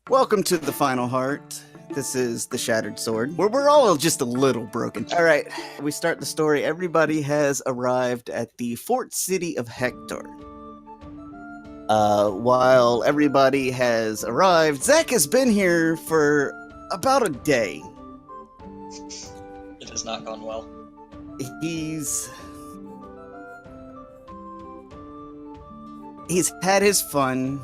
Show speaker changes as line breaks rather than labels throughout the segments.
Welcome to the Final Heart. This is the Shattered Sword, where we're all just a little broken. All right, we start the story. Everybody has arrived at the fort city of Hector. While everybody has arrived, Zach has been here for about a day.
It has not gone well.
He's had his fun,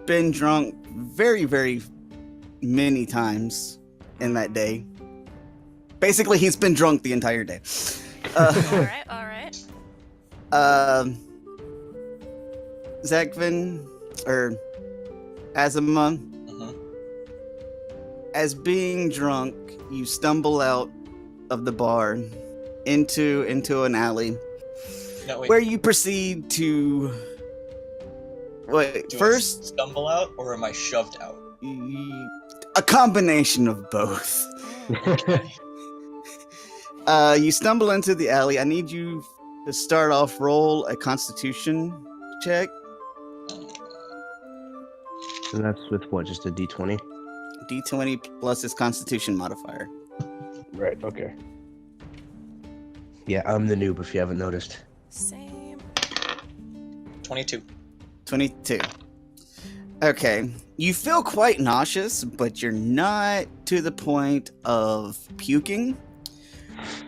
been drunk very, very many times in that day. Basically, he's been drunk the entire day.
All right.
Zakvin, or Azima, as being drunk, you stumble out of the bar into an alley, where you proceed to... Wait,
Do
first...
I stumble out, or am I shoved out?
A combination of both.
Okay.
You stumble into the alley. I need you to start off, roll a constitution check.
And that's with what, just a d20?
D20 plus his constitution modifier.
Right, okay. Yeah, I'm the noob if you haven't noticed.
Same.
22.
22. Okay. You feel quite nauseous, but you're not to the point of puking.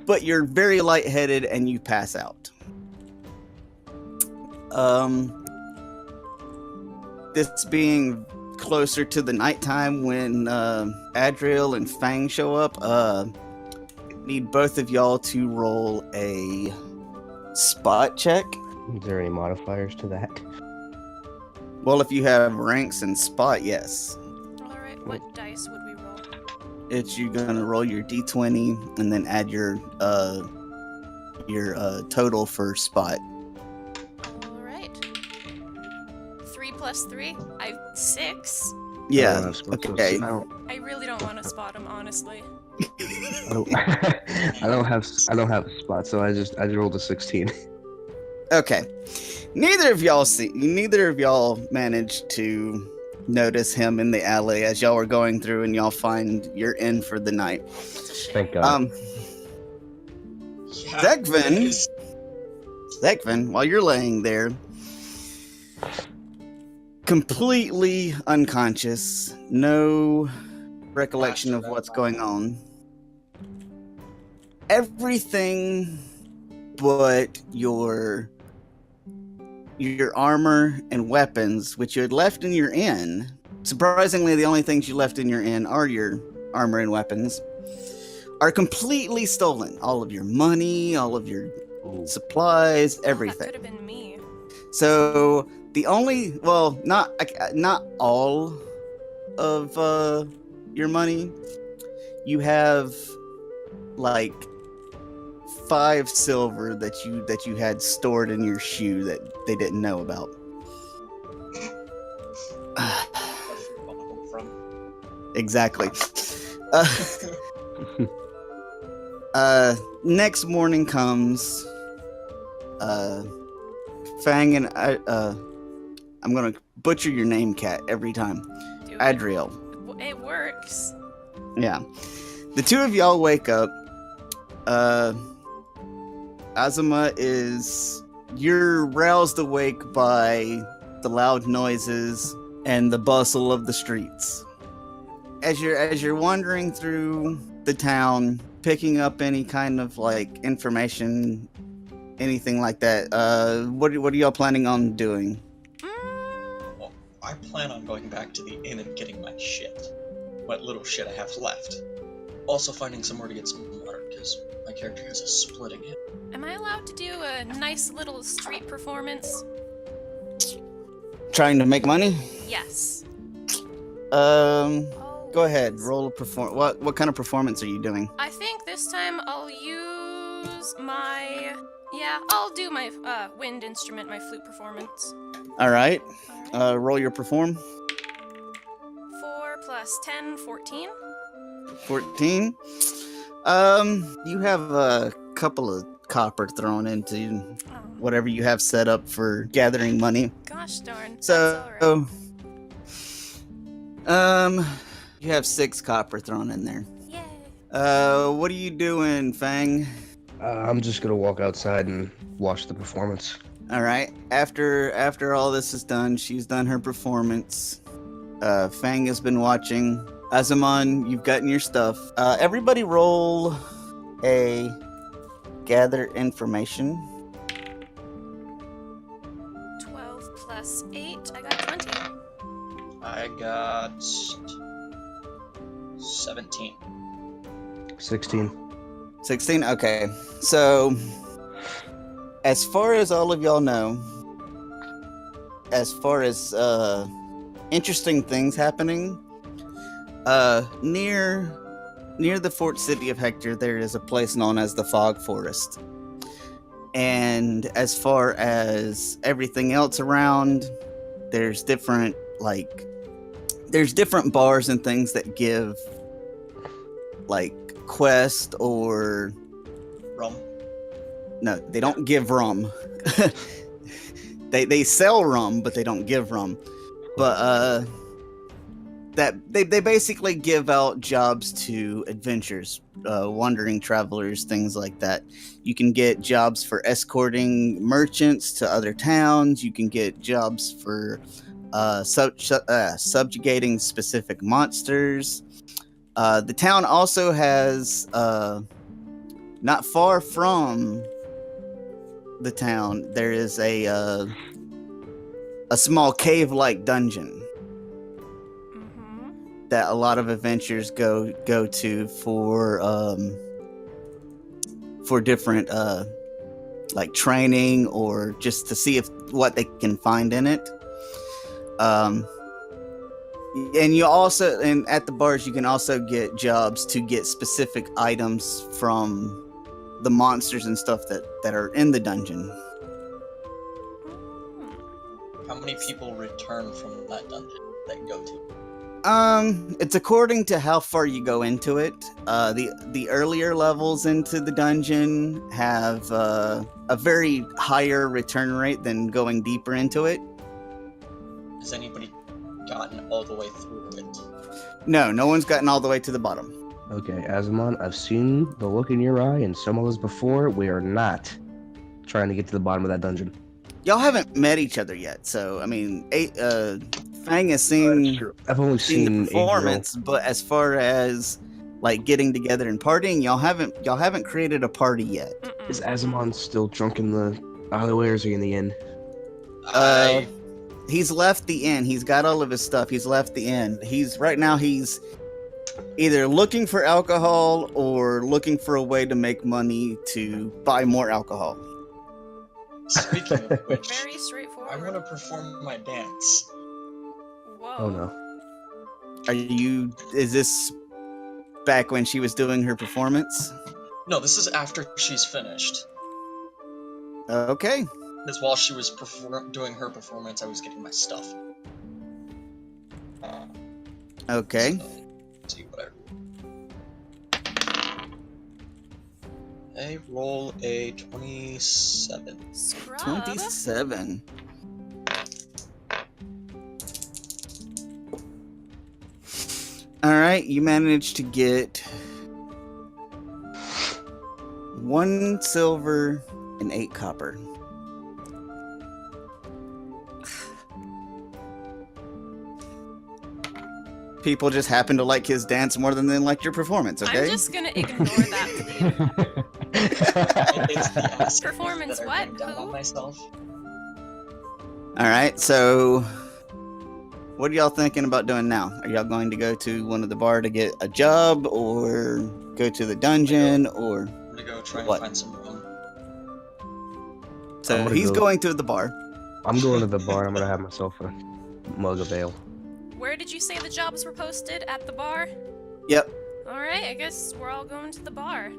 But you're very lightheaded and you pass out. This being closer to the nighttime when Adriel and Fang show up, need both of y'all to roll a spot check.
Is there any modifiers to that?
Well, if you have ranks and spot, yes.
Alright, what dice would we roll?
It's you're gonna roll your d20 and then add your total for spot.
Alright. 3 plus 3? I have 6.
Yeah. Okay.
I really don't want to spot him, honestly.
I don't have a spot, so I rolled a 16.
Okay. Neither of y'all managed to notice him in the alley as y'all were going through, and y'all find you're in for the night.
That's a shame.
Thank God.
Yeah,
Zekvin, while you're laying there, completely unconscious, no recollection of what's going on. Everything but your armor and weapons, which you had left in your inn. Surprisingly, the only things you left in your inn are your armor and weapons, are completely stolen. All of your money, all of your supplies, everything.
That could have been me.
So the only, well, not all of your money. You have like 5 silver that you had stored in your shoe that they didn't know about. Exactly. Next morning comes. Fang and I'm gonna butcher your name, Cat, every time.
Dude,
Adriel.
it works.
Yeah. The two of y'all wake up. Azuma you're roused awake by the loud noises and the bustle of the streets. As you're wandering through the town, picking up any kind of like information, anything like that, what are y'all planning on doing?
Well, I plan on going back to the inn and getting my shit. What little shit I have left. Also finding somewhere to get some water, because my character has a splitting hip.
Am I allowed to do a nice little street performance?
Trying to make money?
Yes.
Go ahead. Roll a What kind of performance are you doing?
I think this time I'll use my... Yeah, I'll do my wind instrument, my flute performance.
All right.
Alright.
Roll your perform.
4 plus 10, 14.
14. You have a couple of copper thrown into whatever you have set up for gathering money.
Gosh darn.
So,
That's
You have 6 copper thrown in there.
Yay.
What are you doing, Fang?
I'm just gonna walk outside and watch the performance.
All right. After all this is done, she's done her performance. Fang has been watching. Azamon, you've gotten your stuff. Everybody roll a gather information.
12 plus 8. I got 20.
I got 17.
16.
16? Okay. So, as far as all of y'all know, as far as interesting things happening, near the fort city of Hector, there is a place known as the Fog Forest. And as far as everything else around, there's different bars and things that give quest or
Rum.
no, they don't give rum. they sell rum, but they don't give rum. But that they basically give out jobs to adventurers, wandering travelers, things like that. You can get jobs for escorting merchants to other towns. You can get jobs for subjugating specific monsters. The town also has, not far from the town, there is a small cave-like dungeon that a lot of adventurers go to for different training or just to see what they can find in it. And you also, and at the bars, you can also get jobs to get specific items from the monsters and stuff that are in the dungeon.
How many people return from that dungeon that you go to?
It's according to how far you go into it. The earlier levels into the dungeon have a very higher return rate than going deeper into it.
Has anybody gotten all the way through it?
No one's gotten all the way to the bottom.
Okay, Azamon, I've seen the look in your eye and some others before. We are not trying to get to the bottom of that dungeon.
Y'all haven't met each other yet, so I mean, Fang has seen
I've only seen
the performance, but as far as getting together and partying, y'all haven't created a party yet.
Is Azamon still drunk in the alleyway, or is he in the inn?
He's left the inn. He's got all of his stuff. He's left the inn. He's either looking for alcohol or looking for a way to make money to buy more alcohol.
Speaking of which,
Very straightforward.
I want to perform my dance.
Whoa.
Oh no.
Is this back when she was doing her performance?
No, this is after she's finished.
Okay.
Because while she was doing her performance, I was getting my stuff.
Okay.
So, let's see what I roll a 27.
Scrub.
27. Alright, you managed to get 1 silver and 8 copper. People just happen to like his dance more than they liked your performance, okay?
I'm just gonna ignore that plebe.
It's the acid
Performance
that I
what?
bring down on
Who?
myself.
Alright, so what are y'all thinking about doing now? Are y'all going to go to one of the bar to get a job, or go to the dungeon, or
I'm gonna go try and
what?
find some rum.
So
I'm gonna
he's
go-
going to the bar.
I'm going to the bar and I'm gonna have myself a mug of ale.
Where did you say the jobs were posted? At the bar?
Yep.
Alright, I guess we're all going to the bar.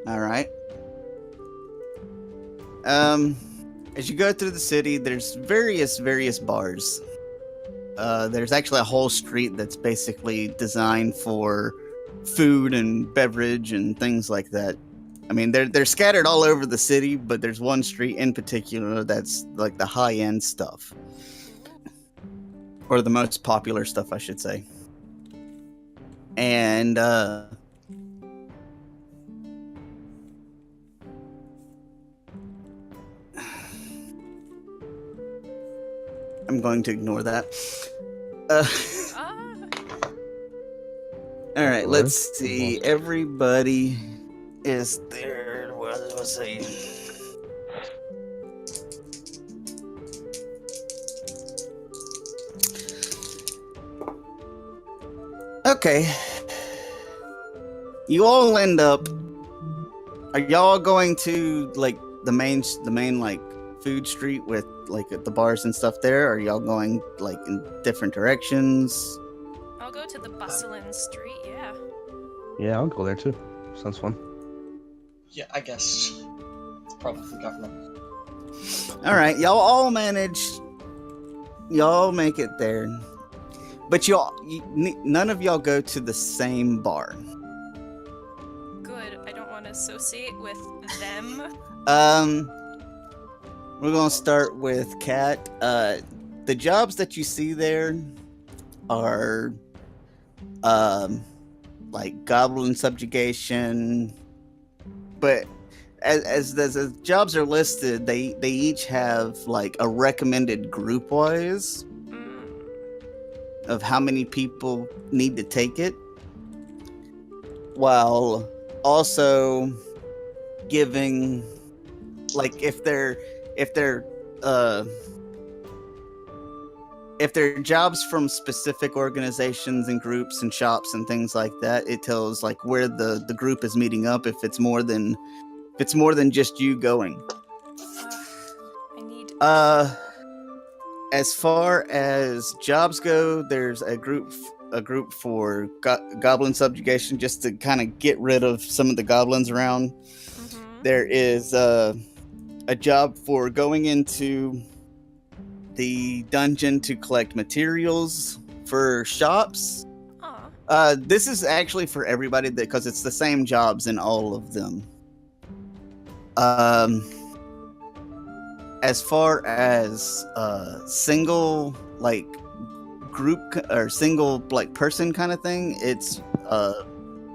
Alright. As you go through the city, there's various bars. There's actually a whole street that's basically designed for food and beverage and things like that. I mean, they're scattered all over the city, but there's one street in particular that's like the high-end stuff. Or the most popular stuff, I should say. And I'm going to ignore that. All right, let's see. Everybody is there. What was it? Okay. You all end up. Are y'all going to like the main like food street with like the bars and stuff there? Or are y'all going like in different directions?
I'll go to the bustling street, yeah.
Yeah, I'll go there too. Sounds fun.
Yeah, I guess. It's probably government.
All right, y'all all manage. Y'all make it there, but none of y'all go to the same bar.
Good. I don't want to associate with them.
We're gonna start with Kat. The jobs that you see there are, like goblin subjugation, but as the jobs are listed, they each have like a recommended group wise of how many people need to take it, while also giving like if they're jobs from specific organizations and groups and shops and things like that, it tells like where the group is meeting up if it's more than just you going.
I need
As far as jobs go, there's a group for goblin subjugation, just to kind of get rid of some of the goblins around.
Mm-hmm.
There is a job for going into the dungeon to collect materials for shops. This is actually for everybody because it's the same jobs in all of them. As far as single like group or single like person kind of thing, it's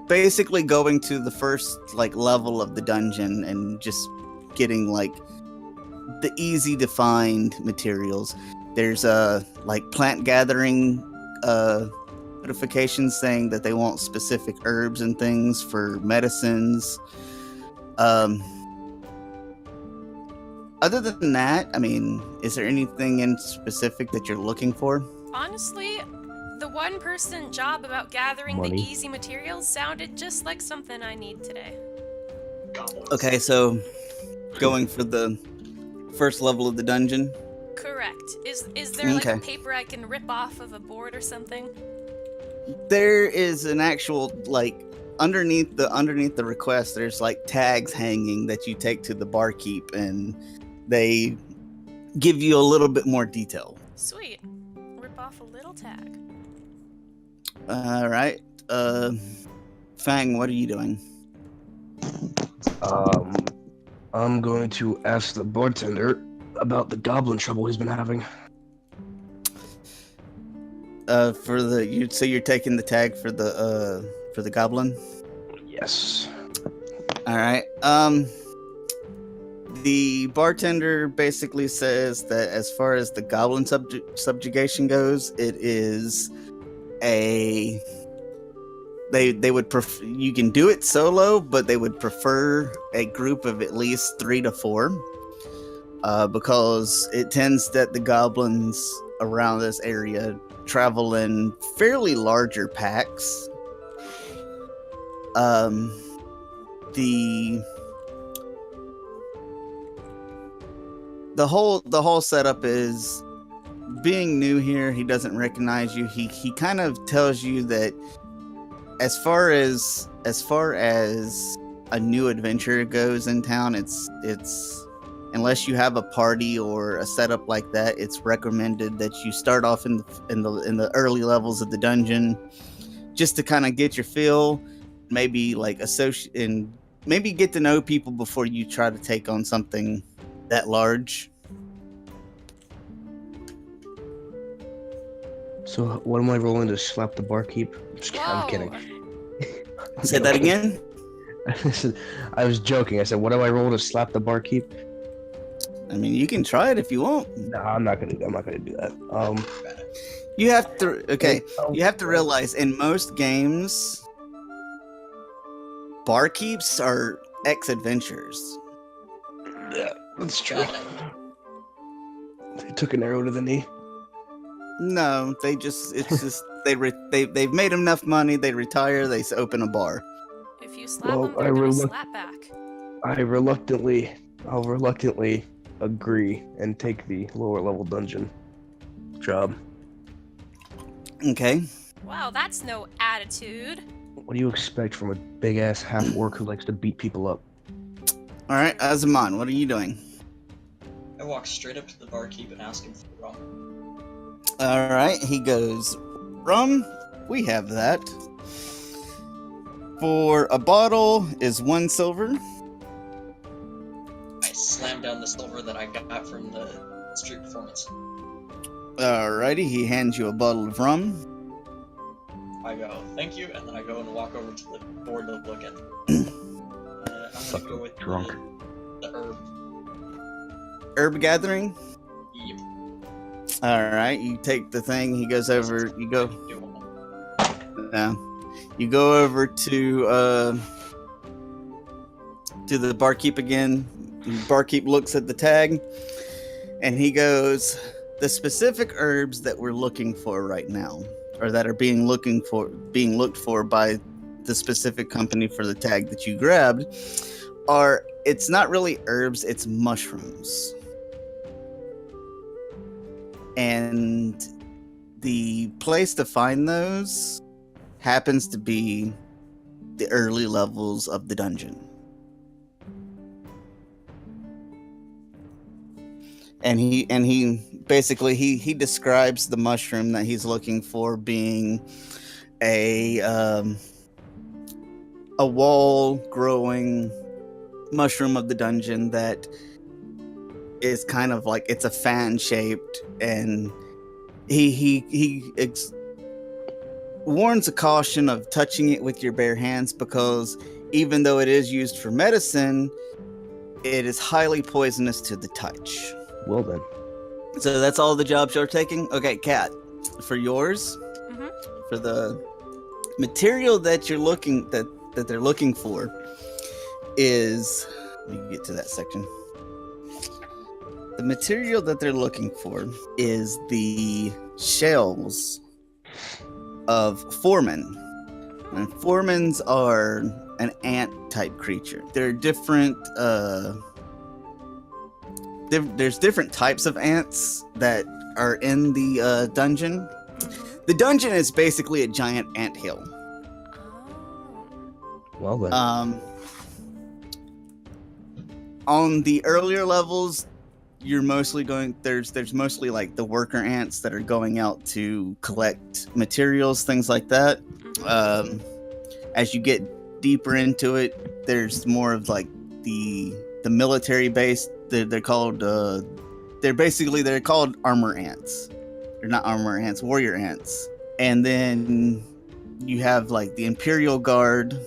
basically going to the first like level of the dungeon and just getting like the easy to find materials. There's like plant gathering notifications saying that they want specific herbs and things for medicines. Other than that, I mean, is there anything in specific that you're looking for?
Honestly, the one-person job about gathering
Money.
the easy materials sounded just like something I need today.
Goblins.
Okay, so going for the first level of the dungeon.
Correct. Is there like
Okay.
a paper I can rip off of a board or something?
There is an actual like underneath the request. There's like tags hanging that you take to the barkeep, and they give you a little bit more detail.
Sweet. Rip off a little tag.
All right, Fang, what are you doing?
I'm going to ask the bartender about the goblin trouble he's been having.
So you're taking the tag for the goblin?
Yes.
All right. The bartender basically says that as far as the goblin subjugation goes, it is a they would prefer you can do it solo, but they would prefer a group of at least 3 to 4, because it tends that the goblins around this area travel in fairly larger packs. The whole setup is, being new here, he doesn't recognize you. He kind of tells you that as far as a new adventure goes in town, it's unless you have a party or a setup like that, it's recommended that you start off in the early levels of the dungeon, just to kind of get your feel, maybe like associate and maybe get to know people before you try to take on something that large.
So what am I rolling to slap the barkeep? I'm kidding.
Say that again?
I was joking. I said, what do I roll to slap the barkeep?
I mean, you can try it if you want.
No, I'm not gonna do that.
You have to, okay, you have to realize in most games, barkeeps are ex-adventurers.
Yeah, that's true. They took an arrow to the knee.
No, it's just, they've made enough money, they retire, they open a bar.
If you slap them, they're gonna slap back.
I'll reluctantly agree and take the lower level dungeon job.
Okay.
Wow, that's no attitude.
What do you expect from a big ass half orc who likes to beat people up?
Alright, Azaman, what are you doing?
I walk straight up to the barkeep and ask him for rum.
Alright, he goes, rum, we have that. For a bottle is 1 silver.
I slam down the silver that I got from the street performance.
Alrighty, he hands you a bottle of rum.
I go, thank you, and then I go and walk over to the board to look at it. I'm gonna go with
drunk.
The herb.
Herb gathering?
Yep.
Alright, you take the thing, he goes over, you go...
Do one.
No. You go over to the barkeep again. The barkeep looks at the tag, and he goes, the specific herbs that we're looking for right now, or that are being looked for by the specific company for the tag that you grabbed, it's not really herbs, it's mushrooms. And the place to find those happens to be the early levels of the dungeon. And he basically he describes the mushroom that he's looking for being a wall growing mushroom of the dungeon that is kind of like, it's a fan shaped, and he warns a caution of touching it with your bare hands, because even though it is used for medicine, it is highly poisonous to the touch.
Well then.
So that's all the jobs you're taking? Okay, Kat, for yours, for the material that you're looking, that they're looking for is, let me get to that section. The material that they're looking for is the shells of foremen. And foremans are an ant type creature. There are different there's different types of ants that are in the dungeon. The dungeon is basically a giant anthill.
Well then.
On the earlier levels, you're mostly going, there's mostly like the worker ants that are going out to collect materials, things like that. As you get deeper into it, there's more of like the military base. They're called armor ants. They're not armor ants, warrior ants. And then you have like the Imperial Guard,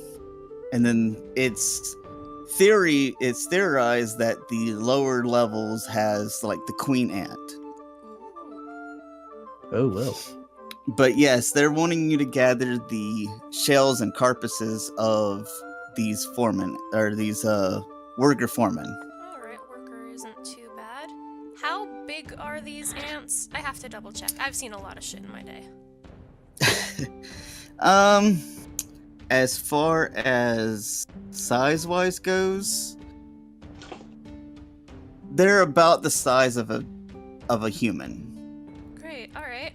and then it's theorized that the lower levels has like the queen ant.
Oh well.
But yes, they're wanting you to gather the shells and carapaces of these foremen, or these worker foremen.
Alright, worker isn't too bad. How big are these ants? I have to double check. I've seen a lot of shit in my day.
As far as size-wise goes, they're about the size of a human.
Great, alright.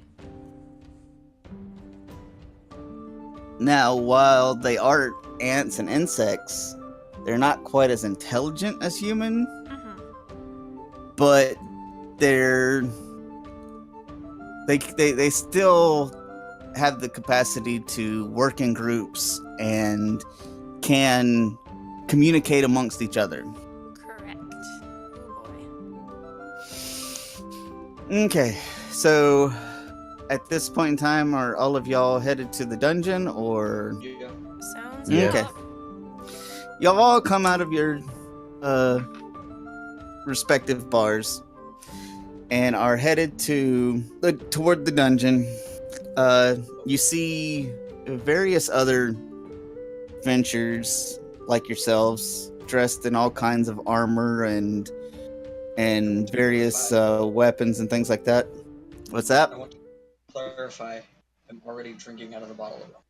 Now, while they are ants and insects, they're not quite as intelligent as human, but they still have the capacity to work in groups and can communicate amongst each other.
Correct. Oh boy.
Okay, so at this point in time, are all of y'all headed to the dungeon, or?
Yeah.
Sounds
Yeah.
good.
Okay. Y'all all come out of your respective bars and are headed toward the dungeon. You see various other adventurers like yourselves, dressed in all kinds of armor and various weapons and things like that. What's that?
I want to clarify, I'm already drinking out of the bottle of rum.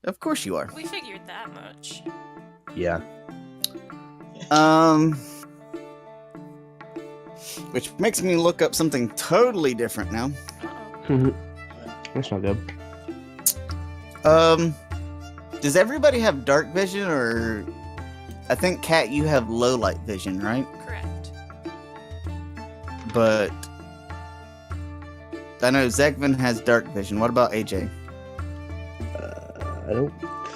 Of course you are.
We figured that much.
Yeah.
Which makes me look up something totally different now.
Uh-oh.
That's not good.
Does everybody have dark vision, or I think Kat, you have low light vision, right?
Correct.
But I know Zekvin has dark vision. What about AJ?
I don't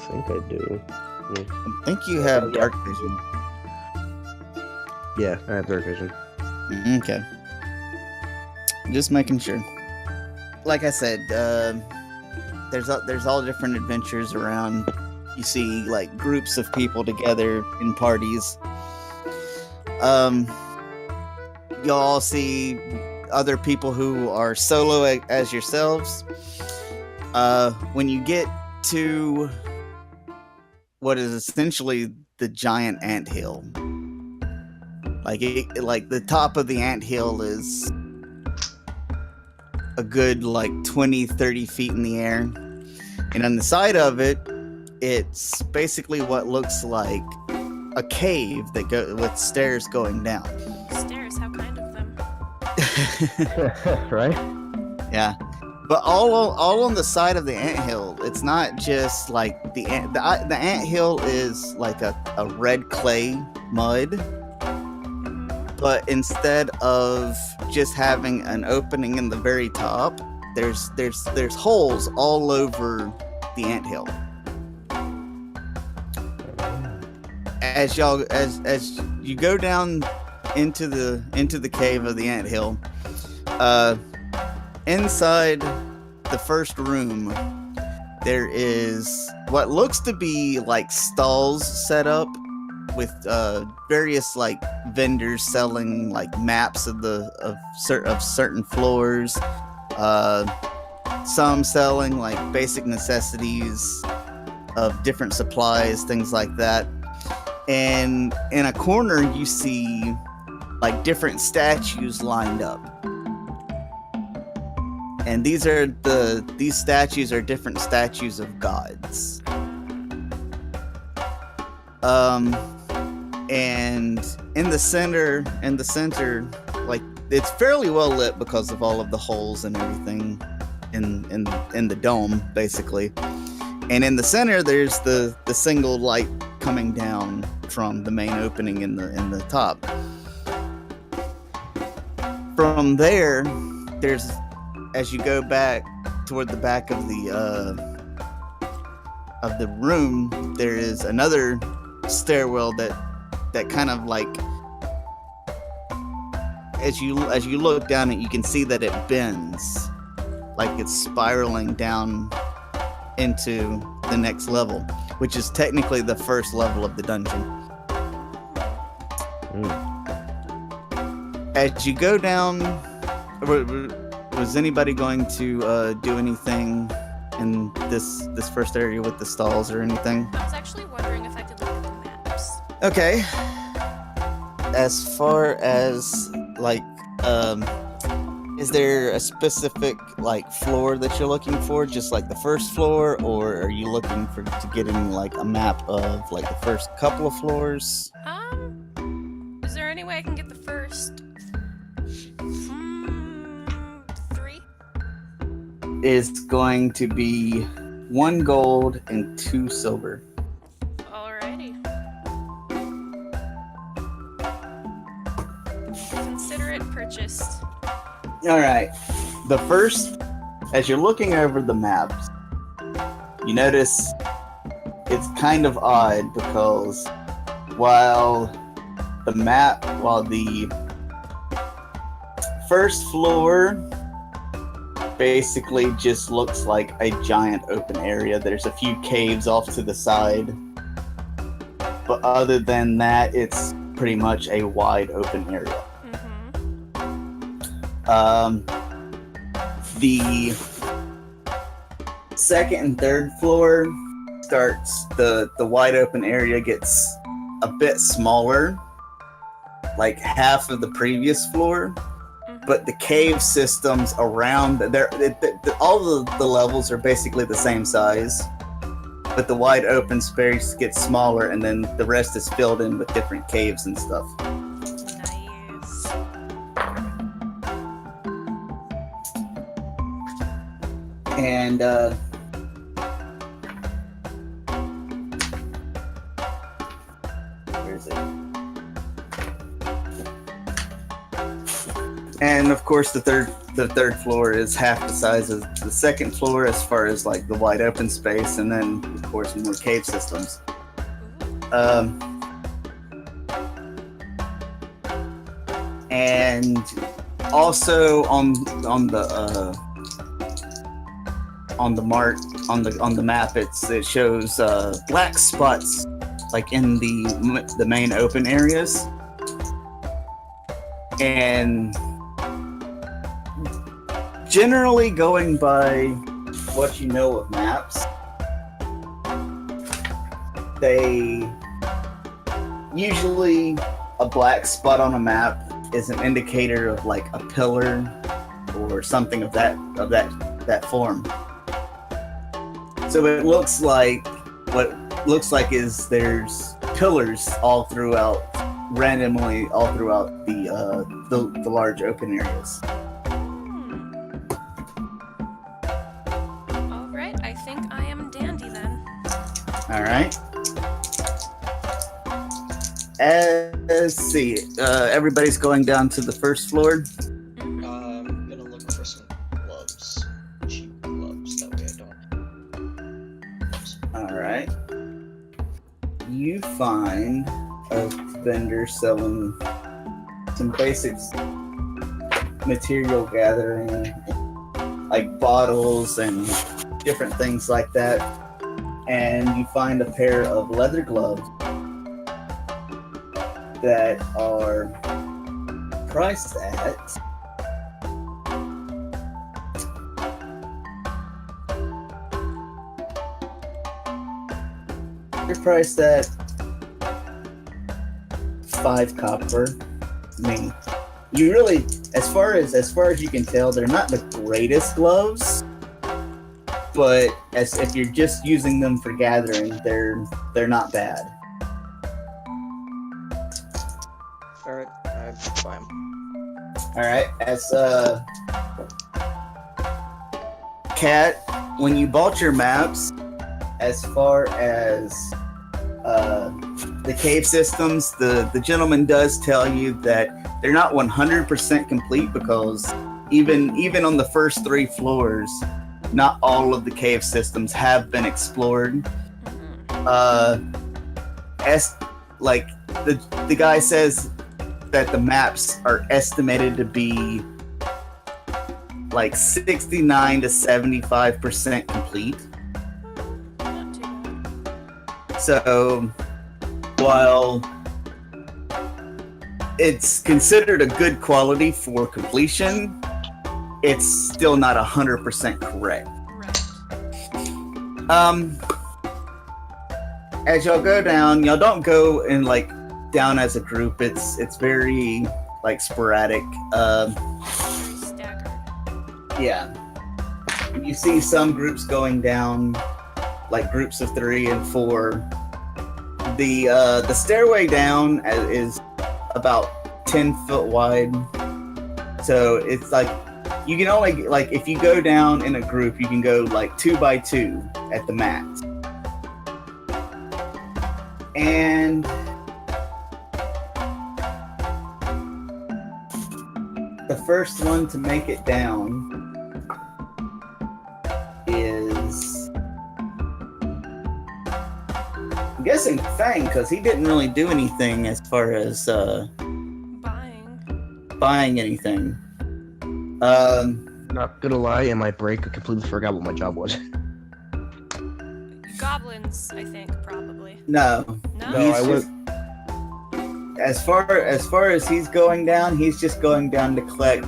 think I do.
I think you have
Yeah.
dark vision.
Yeah, I have dark vision.
Okay. Just making sure. Like I said, there's all different adventures around. You see like groups of people together in parties. You'll all see other people who are solo as yourselves. When you get to what is essentially the giant anthill, like the top of the anthill is a good like 20-30 feet in the air, and on the side of it, it's basically what looks like a cave that with stairs going down.
Stairs, how kind of them.
Right?
Yeah, but all on the side of the anthill. It's not just like the anthill is like a red clay mud, but instead of just having an opening in the very top, there's holes all over the anthill. As you go down into the cave of the anthill, inside the first room, there is what looks to be like stalls set up with various like vendors selling like maps of certain floors. Some selling like basic necessities of different supplies, things like that. And in a corner, you see like different statues lined up. And these statues are different statues of gods. And in the center, like it's fairly well lit because of all of the holes and everything in the dome, basically. And in the center, there's the single light coming down from the main opening in the top. From there, there's, as you go back toward the back of the room, there is another stairwell that kind of like, as you look down it, you can see that it bends, like it's spiraling down into the next level, which is technically the first level of the dungeon. As you go down, was anybody going to do anything in this first area with the stalls or anything?
I was actually wondering if I could look at the maps.
Okay. As far as like, is there a specific like floor that you're looking for, just like the first floor, or are you looking to get in like a map of like the first couple of floors?
Is there any way I can get the first 3?
Is going to be 1 gold and 2 silver.
Alrighty. Consider it purchased.
All right. The first, as you're looking over the maps, you notice it's kind of odd because while the first floor basically just looks like a giant open area. There's a few caves off to the side. But other than that, it's pretty much a wide open area. The second and third floor starts, the wide open area gets a bit smaller, like half of the previous floor. But the cave systems around there, all of the levels are basically the same size. But the wide open space gets smaller, and then the rest is filled in with different caves and stuff.
Nice.
And where is it? And of course, the third floor is half the size of the second floor as far as like the wide open space, and then of course more cave systems. And also on the map, it shows black spots like in the main open areas, and generally going by what you know of maps, they usually, a black spot on a map is an indicator of like a pillar or something of that form. So it looks like, what looks like is there's pillars randomly all throughout the large open areas.
All right, I think I am dandy then.
All right. Let's see. Everybody's going down to the first floor.
I'm gonna look for some gloves. Cheap gloves, that way I don't.
All right. You find a vendor selling some basic material gathering, like bottles and different things like that. And you find a pair of leather gloves that are priced at $5 copper. I mean, you really, as far as you can tell, they're not the greatest gloves, but if you're just using them for gathering, they're not bad.
Alright, I'm fine.
Alright, as Kat, when you bought your maps, as far as the cave systems, the gentleman does tell you that they're not 100% complete, because even on the first 3 floors, not all of the cave systems have been explored. As like the guy says that the maps are estimated to be like 69 to 75% complete.
Not too bad.
So while it's considered a good quality for completion, it's still not 100% correct.
Right.
As y'all go down, y'all don't go in like down as a group. It's very like sporadic.
Very staggered.
Yeah. You see some groups going down, like groups of 3 and 4. The stairway down is about 10 foot wide. So it's like, you can only, like, if you go down in a group, you can go like 2 by 2 at the max. And the first one to make it down is, I'm guessing Fang, because he didn't really do anything as far as
Buying.
buying anything.
Not gonna lie, in my break, I completely forgot what my job was.
Goblins, I think, probably.
No.
No?
No,
He's
I
just, as far as he's going down, he's just going down to collect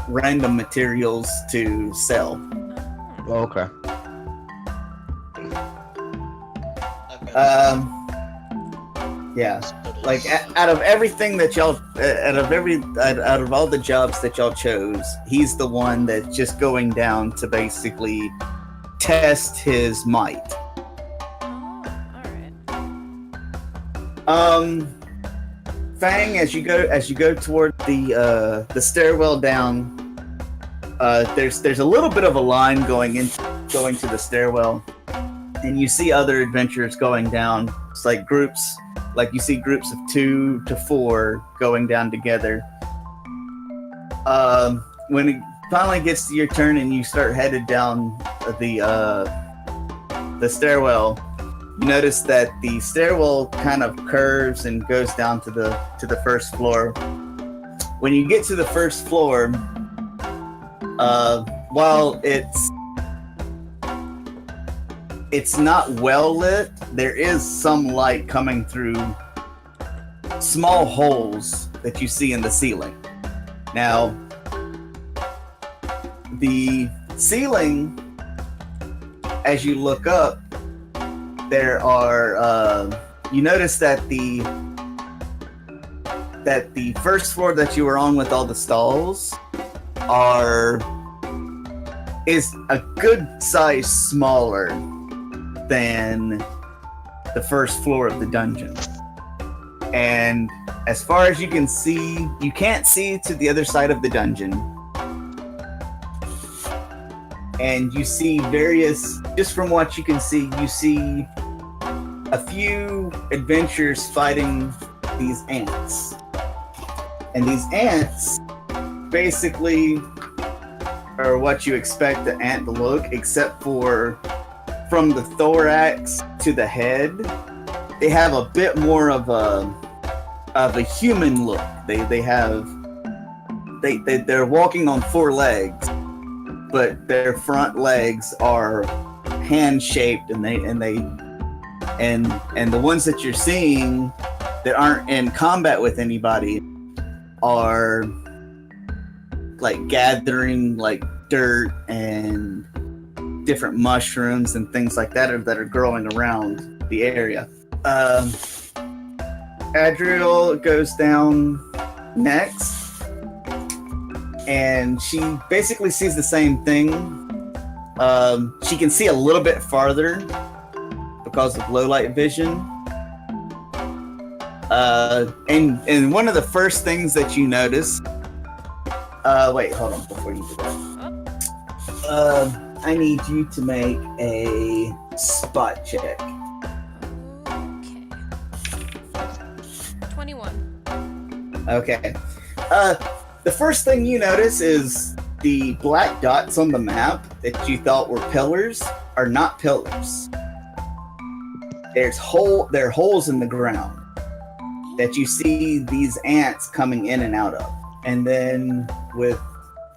random materials to sell.
Oh, okay.
I've got
Yeah.
so does-
Like out of everything that y'all, out of all the jobs that y'all chose, he's the one that's just going down to basically test his might.
Oh, alright.
Fang, as you go toward the stairwell down, there's a little bit of a line going to the stairwell, and you see other adventurers going down. It's like groups. Like you see groups of 2 to 4 going down together. When it finally gets to your turn and you start headed down the stairwell, you notice that the stairwell kind of curves and goes down to the first floor. When you get to the first floor, while it's not well lit, there is some light coming through small holes that you see in the ceiling. Now, the ceiling, as you look up, there are you notice that the first floor that you were on with all the stalls is a good size smaller than the first floor of the dungeon. And as far as you can see, you can't see to the other side of the dungeon. And you see just from what you can see, you see a few adventurers fighting these ants. And these ants basically are what you expect the ant to look, except for from the thorax to the head, they have a bit more of a human look. They're walking on 4 legs, but their front legs are hand shaped, and the ones that you're seeing that aren't in combat with anybody are like gathering like dirt and different mushrooms and things like that are growing around the area. Adriel goes down next, and she basically sees the same thing. She can see a little bit farther because of low light vision. And one of the first things that you notice. Wait, hold on before you do that. I need you to make a spot check.
Okay. 21.
Okay. The first thing you notice is the black dots on the map that you thought were pillars are not pillars. They're holes in the ground that you see these ants coming in and out of. And then with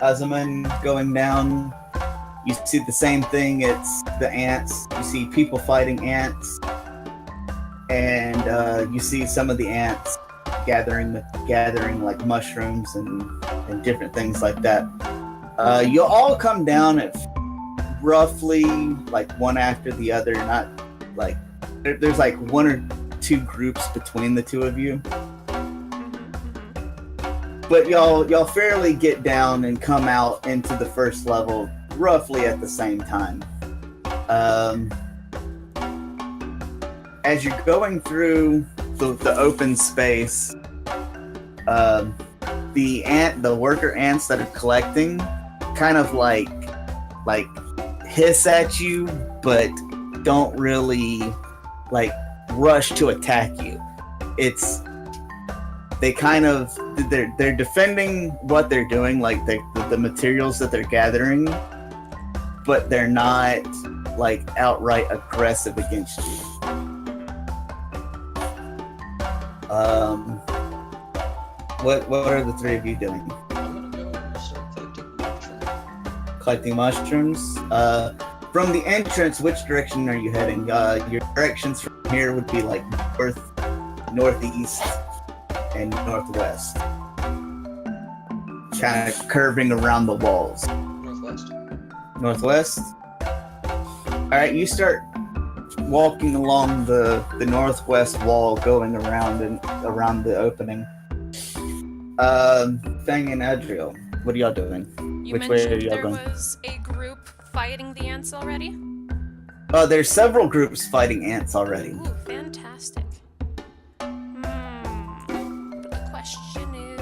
Azaman going down, you see the same thing. It's the ants. You see people fighting ants, and you see some of the ants gathering like mushrooms and different things like that. You'll all come down at roughly like one after the other. Not like there's like 1 or 2 groups between the 2 of you. But y'all fairly get down and come out into the first level roughly at the same time. As you're going through the open space, the worker ants that are collecting kind of like hiss at you, but don't really like rush to attack you. They're defending what they're doing, like the materials that they're gathering, but they're not like outright aggressive against you. What are the 3 of you doing?
I'm gonna go start collecting mushroom.
collecting mushrooms. From the entrance, which direction are you heading? Your directions from here would be like north, northeast, and northwest. Kind of curving around the walls.
Northwest.
Northwest? Alright, you start walking along the northwest wall, going around the opening. Fang and Adriel, what are y'all doing?
You
Which way are
mentioned
y'all
there
going?
was a group fighting the ants already?
There's several groups fighting ants already.
Ooh, fantastic. But the question is,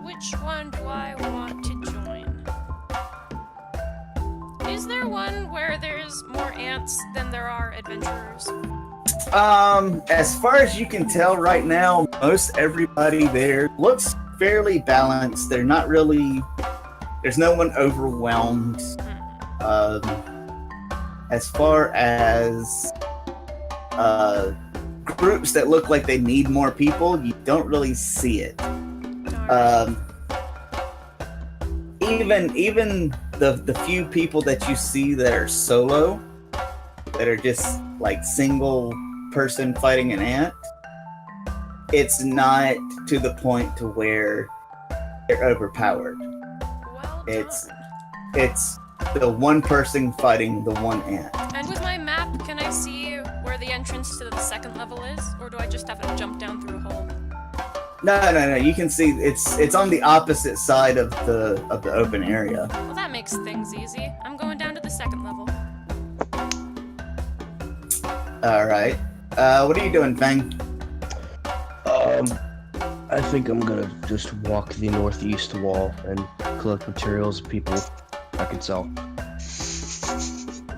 which one do I want to join? Is there one where there's more ants than there are adventurers?
As far as you can tell right now, most everybody there looks fairly balanced. They're not really... There's no one overwhelmed. As far as groups that look like they need more people, you don't really see it. Even the few people that you see that are solo, that are just like single person fighting an ant, it's not to the point to where they're overpowered.
Well
It's
done.
it's the one person fighting the one ant.
And with my map, can I see where the entrance to the second level is? Or do I just have to jump down through a hole?
No. You can see it's on the opposite side of the open area.
Well, that makes things easy. I'm going down to the second level.
All right. What are you doing, Fang?
I think I'm gonna just walk the northeast wall and collect materials people I could sell.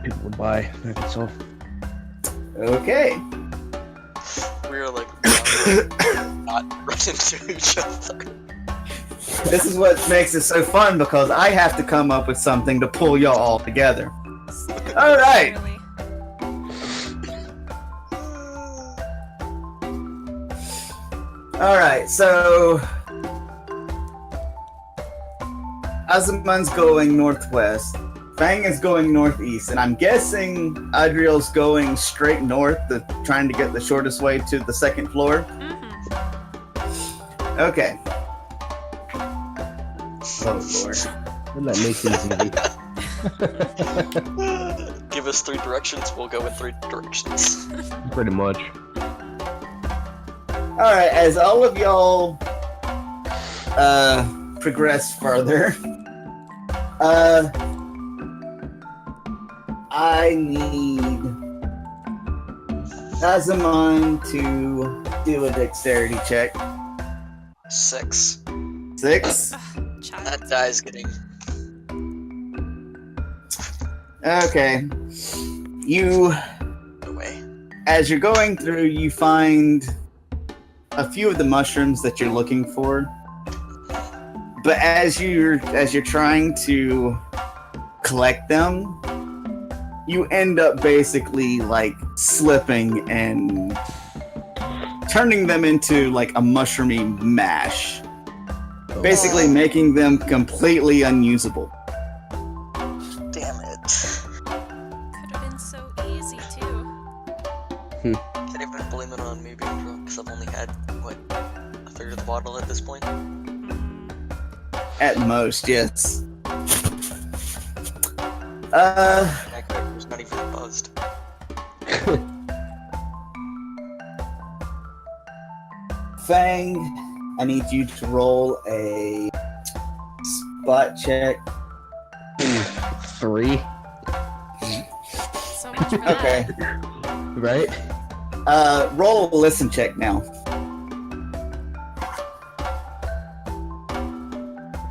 People would buy, I could sell.
Okay.
We are like not run into each other.
This is what makes it so fun because I have to come up with something to pull y'all all together. All right.
Really.
All right. So Azaman's going northwest. Fang is going northeast, and I'm guessing Adriel's going straight north, trying to get the shortest way to the second floor.
Mm-hmm.
Okay. Oh lord.
Wouldn't that make things easy?
Give us 3 directions, we'll go in 3 directions.
Pretty much.
All right. As all of y'all progress further, I need Azaman to do a dexterity check.
6.
6.
Child.
That guy's getting...
Okay. You,
away.
as you're going through, you find a few of the mushrooms that you're looking for. But as you're trying to collect them, you end up basically like slipping and turning them into like a mushroomy mash. Basically making them completely unusable.
Damn it.
Could have been so easy, too.
Can't even blame it on me being drunk, because I've only had, what, a third of the bottle at this point?
At most, yes.
My character's not even buzzed.
Fang, I need you to roll a spot check.
3,
So much for that.
Okay.
right?
Roll a listen check now.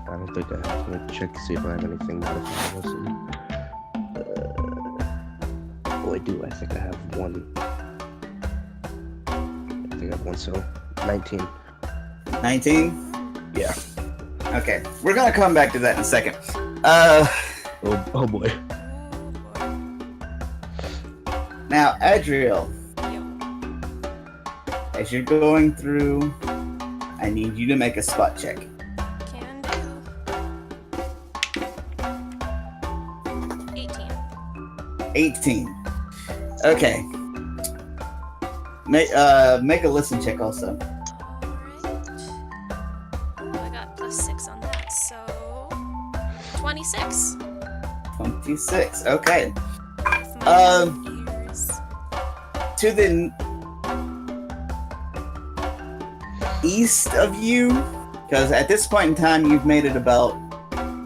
I don't think I have to check to see if I have anything modified. Listen. Oh, I do. I think I have one. I think I have one, so 19.
19?
Yeah.
Okay. We're gonna come back to that in a second.
Oh boy.
Oh, boy.
Now, Adriel,
Yo.
as you're going through, I need you to make a spot check.
Can do.
18. Okay. Make a listen check also.
Alright. Oh, I got +6 on that, so 26.
26. Okay.
With my ears.
To the east of you, because at this point in time you've made it about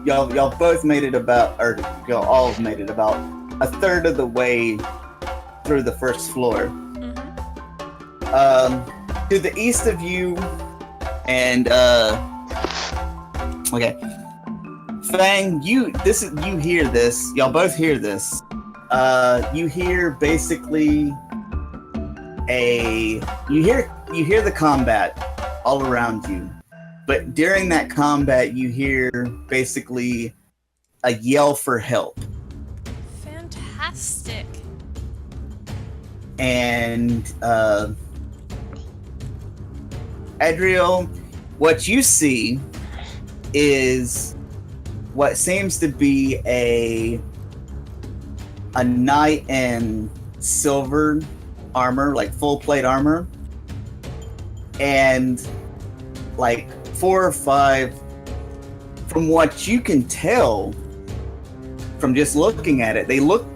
y'all both made it about, or y'all all have made it about a third of the way through the first floor. To the east of you, and okay, Fang, you hear this. Y'all both hear this. You hear basically you hear the combat all around you, but during that combat, you hear basically a yell for help.
Fantastic.
And Adriel, what you see is what seems to be a knight in silver armor, like full plate armor, and like 4 or 5, from what you can tell from just looking at it, they look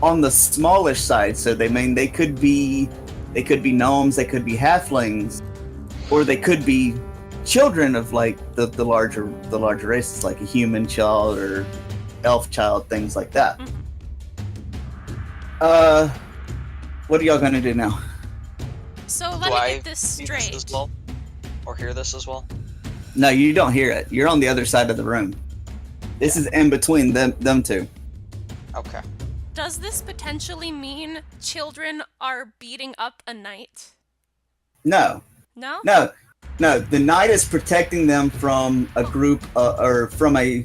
on the smallish side. So they could be gnomes, they could be halflings, or they could be children of like the larger races, like a human child or elf child, things like that. What are y'all gonna do now?
So let
Do
me
I
get this
see
straight.
This as well? Or hear this as well?
No, you don't hear it. You're on the other side of the room. This is in between them two.
Okay.
Does this potentially mean children are beating up a knight?
No.
No?
No. The knight is protecting them from a group, or from a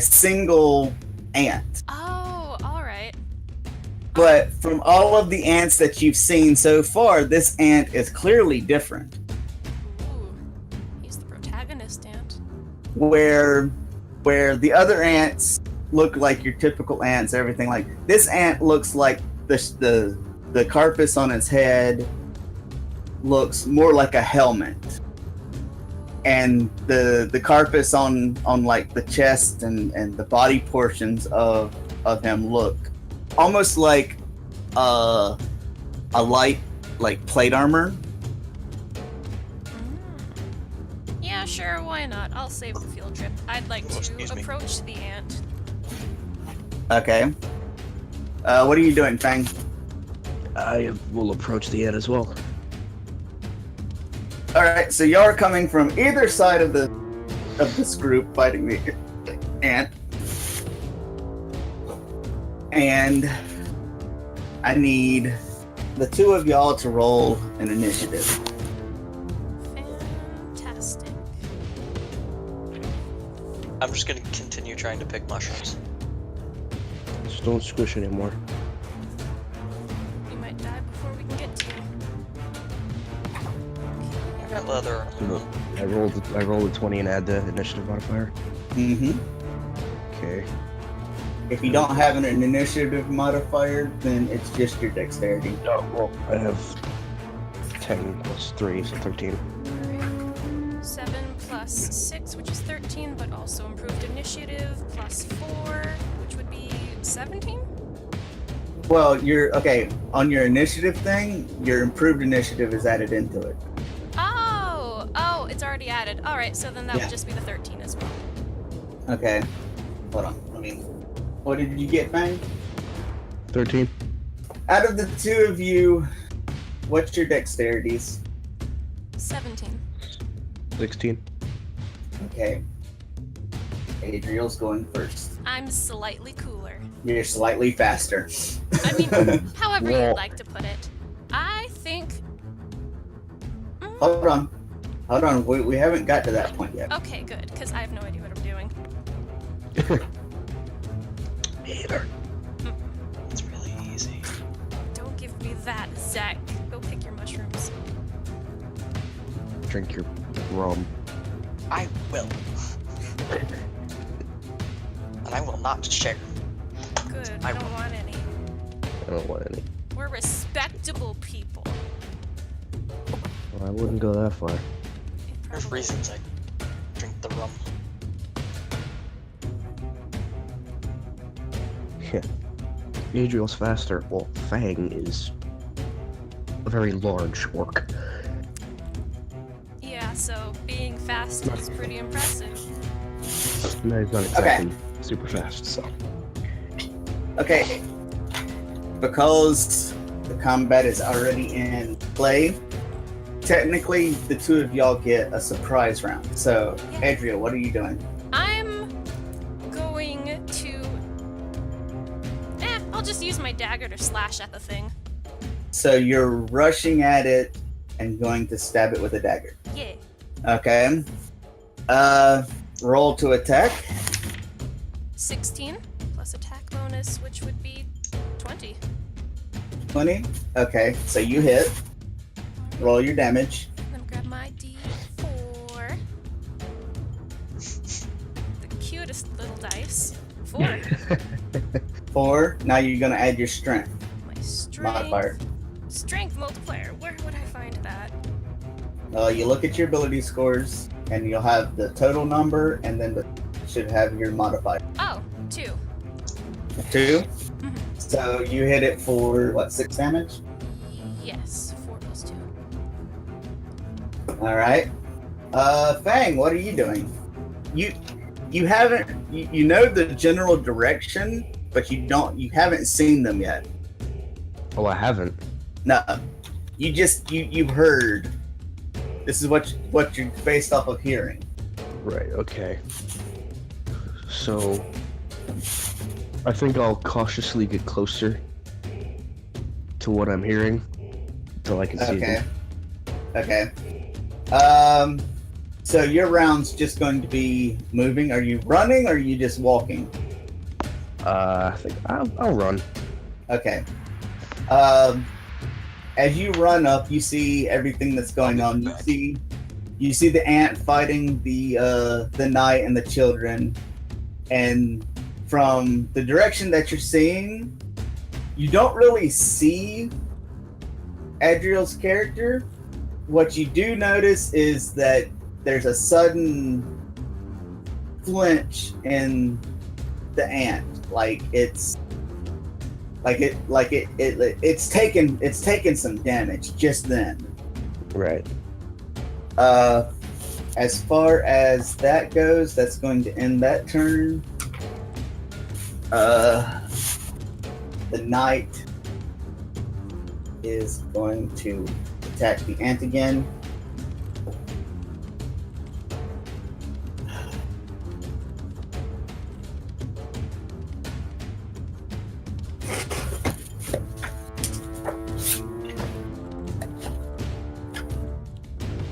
single ant.
Oh, alright.
But from all of the ants that you've seen so far, this ant is clearly different.
Ooh. He's the protagonist ant.
Where the other ants look like your typical ants, everything like this ant looks like the carapace on its head looks more like a helmet, and the carapace on like the chest and the body portions of him look almost like a light, like plate armor.
Yeah, sure, why not? I'll save the field trip. I'd like
Oh,
to
excuse me.
approach the ant.
Okay. What are you doing, Fang?
I will approach the ant as well.
All right, so y'all are coming from either side of this group fighting the ant, and I need the two of y'all to roll an initiative.
Fantastic.
I'm just gonna continue trying to pick mushrooms.
Just don't squish anymore.
We might die before we can get to you.
I got leather.
I rolled a 20 and add the initiative modifier.
Mm-hmm.
Okay.
If you don't have an initiative modifier, then it's just your dexterity.
Oh, well, I have 10 plus 3, so 13.
Alright. 7 plus 6, which is 13, but also improved initiative, plus 4, which would be 17?
Well, on your initiative thing, your improved initiative is added into it.
Oh, it's already added. Alright, so then that
Yeah.
would just be the 13 as well.
Okay. Hold on. What did you get, Fang?
13.
Out of the two of you, what's your dexterities?
17.
16.
Okay. Adriel's going first.
I'm slightly cooler.
You're slightly faster.
I mean, however
Well-
you'd like to put it. I think...
Hold on. We haven't got to that point yet.
Okay, good, because I have no idea what I'm doing.
Hater.
It's really easy.
Don't give me that, Zach. Go pick your mushrooms.
Drink your rum.
I will. And I will not share.
Good. good.
I
I don't want any.
I don't want any.
We're respectable people.
Well, I wouldn't go that far.
There's reasons I drink the rum.
Yeah. Adriel's faster. Well, Fang is a very large orc.
Yeah, so being fast is pretty impressive.
No, he's not exactly super fast, so.
Okay. Because the combat is already in play, technically the two of y'all get a surprise round. So, Adriel, what are you doing?
I'm going to... I'll just use my dagger to slash at the thing.
So you're rushing at it and going to stab it with a dagger.
Yeah.
Okay. Roll to attack.
16 plus attack bonus, which would be 20.
20. Okay, so you hit. Roll your damage.
Then grab my D4. The cutest little dice. 4.
4. Now you're gonna add your strength
My strength.
modifier.
Strength multiplier. Where would I find that?
You look at your ability scores, and you'll have the total number, and then should have your modifier.
Oh, 2.
2.
Mhm.
So you hit it for what, 6 damage?
Yes, 4 plus 2.
All right. Fang, what are you doing? You haven't you know the general direction, but you haven't seen them yet.
Oh, I haven't.
No, you just you've heard. This is what you're based off of hearing.
Right, okay. So, I think I'll cautiously get closer to what I'm hearing until I can see
Okay.
them.
Okay. So your round's just going to be moving. Are you running or are you just walking?
I think I'll run.
Okay. As you run up, you see everything that's going on. You see the ant fighting the knight and the children, and from the direction that you're seeing, you don't really see Adriel's character. What you do notice is that there's a sudden flinch in the ant, it's taken some damage just then.
Right.
As far as that goes, that's going to end that turn. The knight is going to attack the ant again.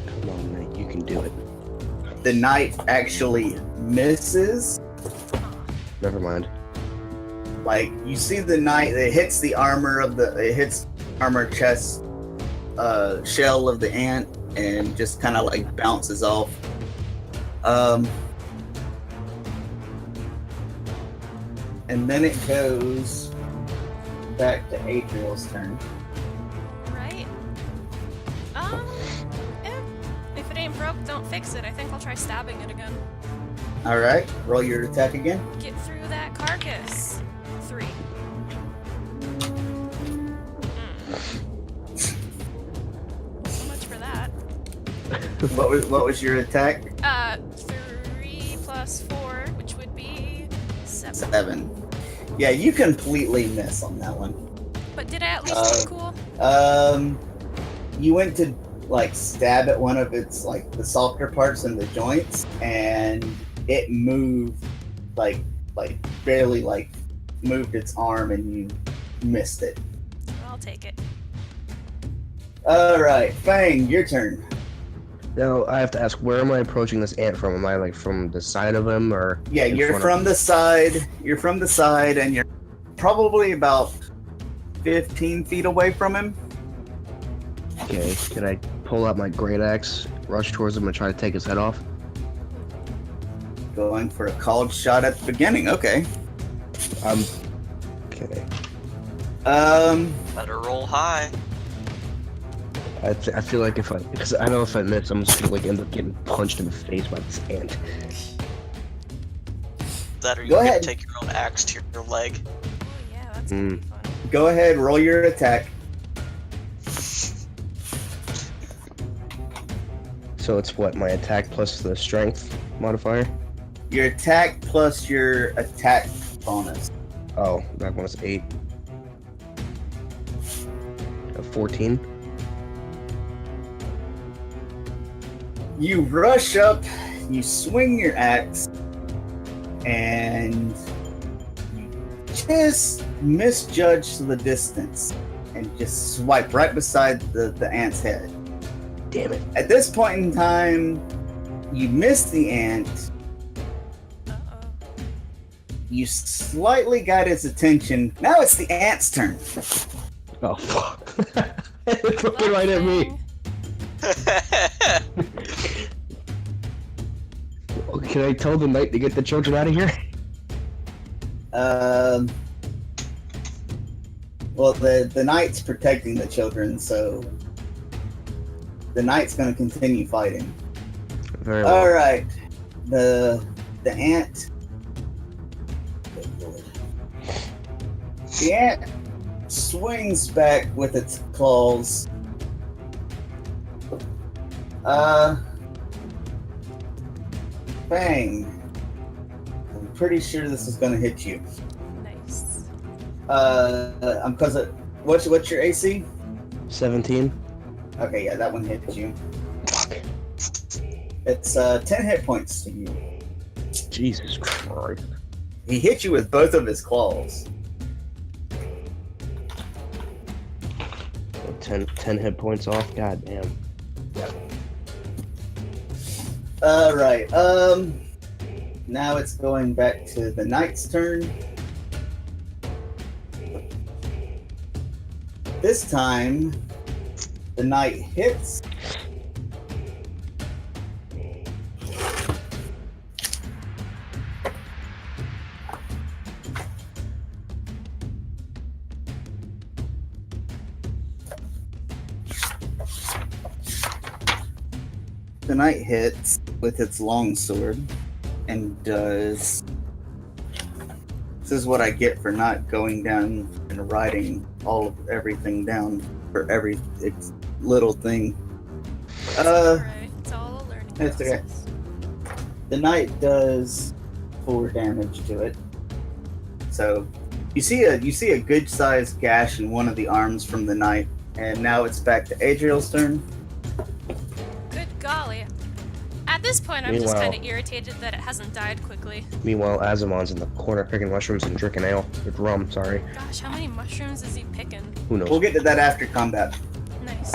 Come on, Nate, you can do it.
The knight actually misses.
Never mind.
Like, you see the knight, it hits the armor armor chest shell of the ant and just kind of like bounces off. And then it goes back to Adriel's turn.
Right. Yeah. If it ain't broke, don't fix it. I think I'll try stabbing it again.
All right, roll your attack again.
Get through that carcass. 3. So much for that.
What was your attack?
3 plus 4, which would be 7.
7. Yeah, you completely miss on that one.
But did I at least look cool?
You went to like stab at one of its like the softer parts in the joints, and it moved barely moved its arm, and you missed it.
I'll take it.
All right, Fang, your turn.
Now, I have to ask, where am I approaching this ant from? Am I like from the side of him, or?
Yeah,
in
you're
front
from
of
the side. You're from the side, and you're probably about 15 feet away from him.
him? Okay, can I pull out my great axe, rush towards him, and try to take his head off?
Going for a called shot at the beginning. Okay.
Okay.
Better roll high.
I feel like because I know if I miss, I'm just gonna like end up getting punched in the face by this ant.
That or you
Go
can
ahead.
take your own axe to your leg.
Oh yeah, that's gonna be fun.
Go ahead, roll your attack.
So it's what, my attack plus the strength modifier?
Your attack plus your attack bonus.
Oh, that one was 8. 14.
You rush up, you swing your axe, and you just misjudge the distance and just swipe right beside the ant's head.
Damn it.
At this point in time, you miss the ant.
Uh-oh.
You slightly got its attention. Now it's the ant's turn.
Oh, fuck. It's looking right at me. Can I tell the knight to get the children out of here?
Well, the knight's protecting the children, so the knight's going to continue fighting.
Very well.
All right, the ant. Good lord. The ant swings back with its claws. Bang. I'm pretty sure this is going to hit you.
Nice.
What's your AC?
17.
Okay, yeah, that one hits you.
Fuck.
It's 10 hit points to you.
Jesus Christ.
He hit you with both of his claws.
10 hit points off? God damn.
Alright, now it's going back to the knight's turn. This time, the knight hits. The knight hits with its long sword and does. This is what I get for not going down and writing everything down for every little thing.
Alright, it's all a learning
It's okay.
process.
The knight does 4 damage to it. So you see a good sized gash in one of the arms from the knight, and now it's back to Adriel's turn.
Good golly. At this point, I'm just
Meanwhile-
kind of irritated that it hasn't died quickly.
Meanwhile, Azamon's in the corner picking mushrooms and drinking ale. With rum, sorry.
Gosh, how many mushrooms is he picking?
Who knows?
We'll get to that after combat.
Nice.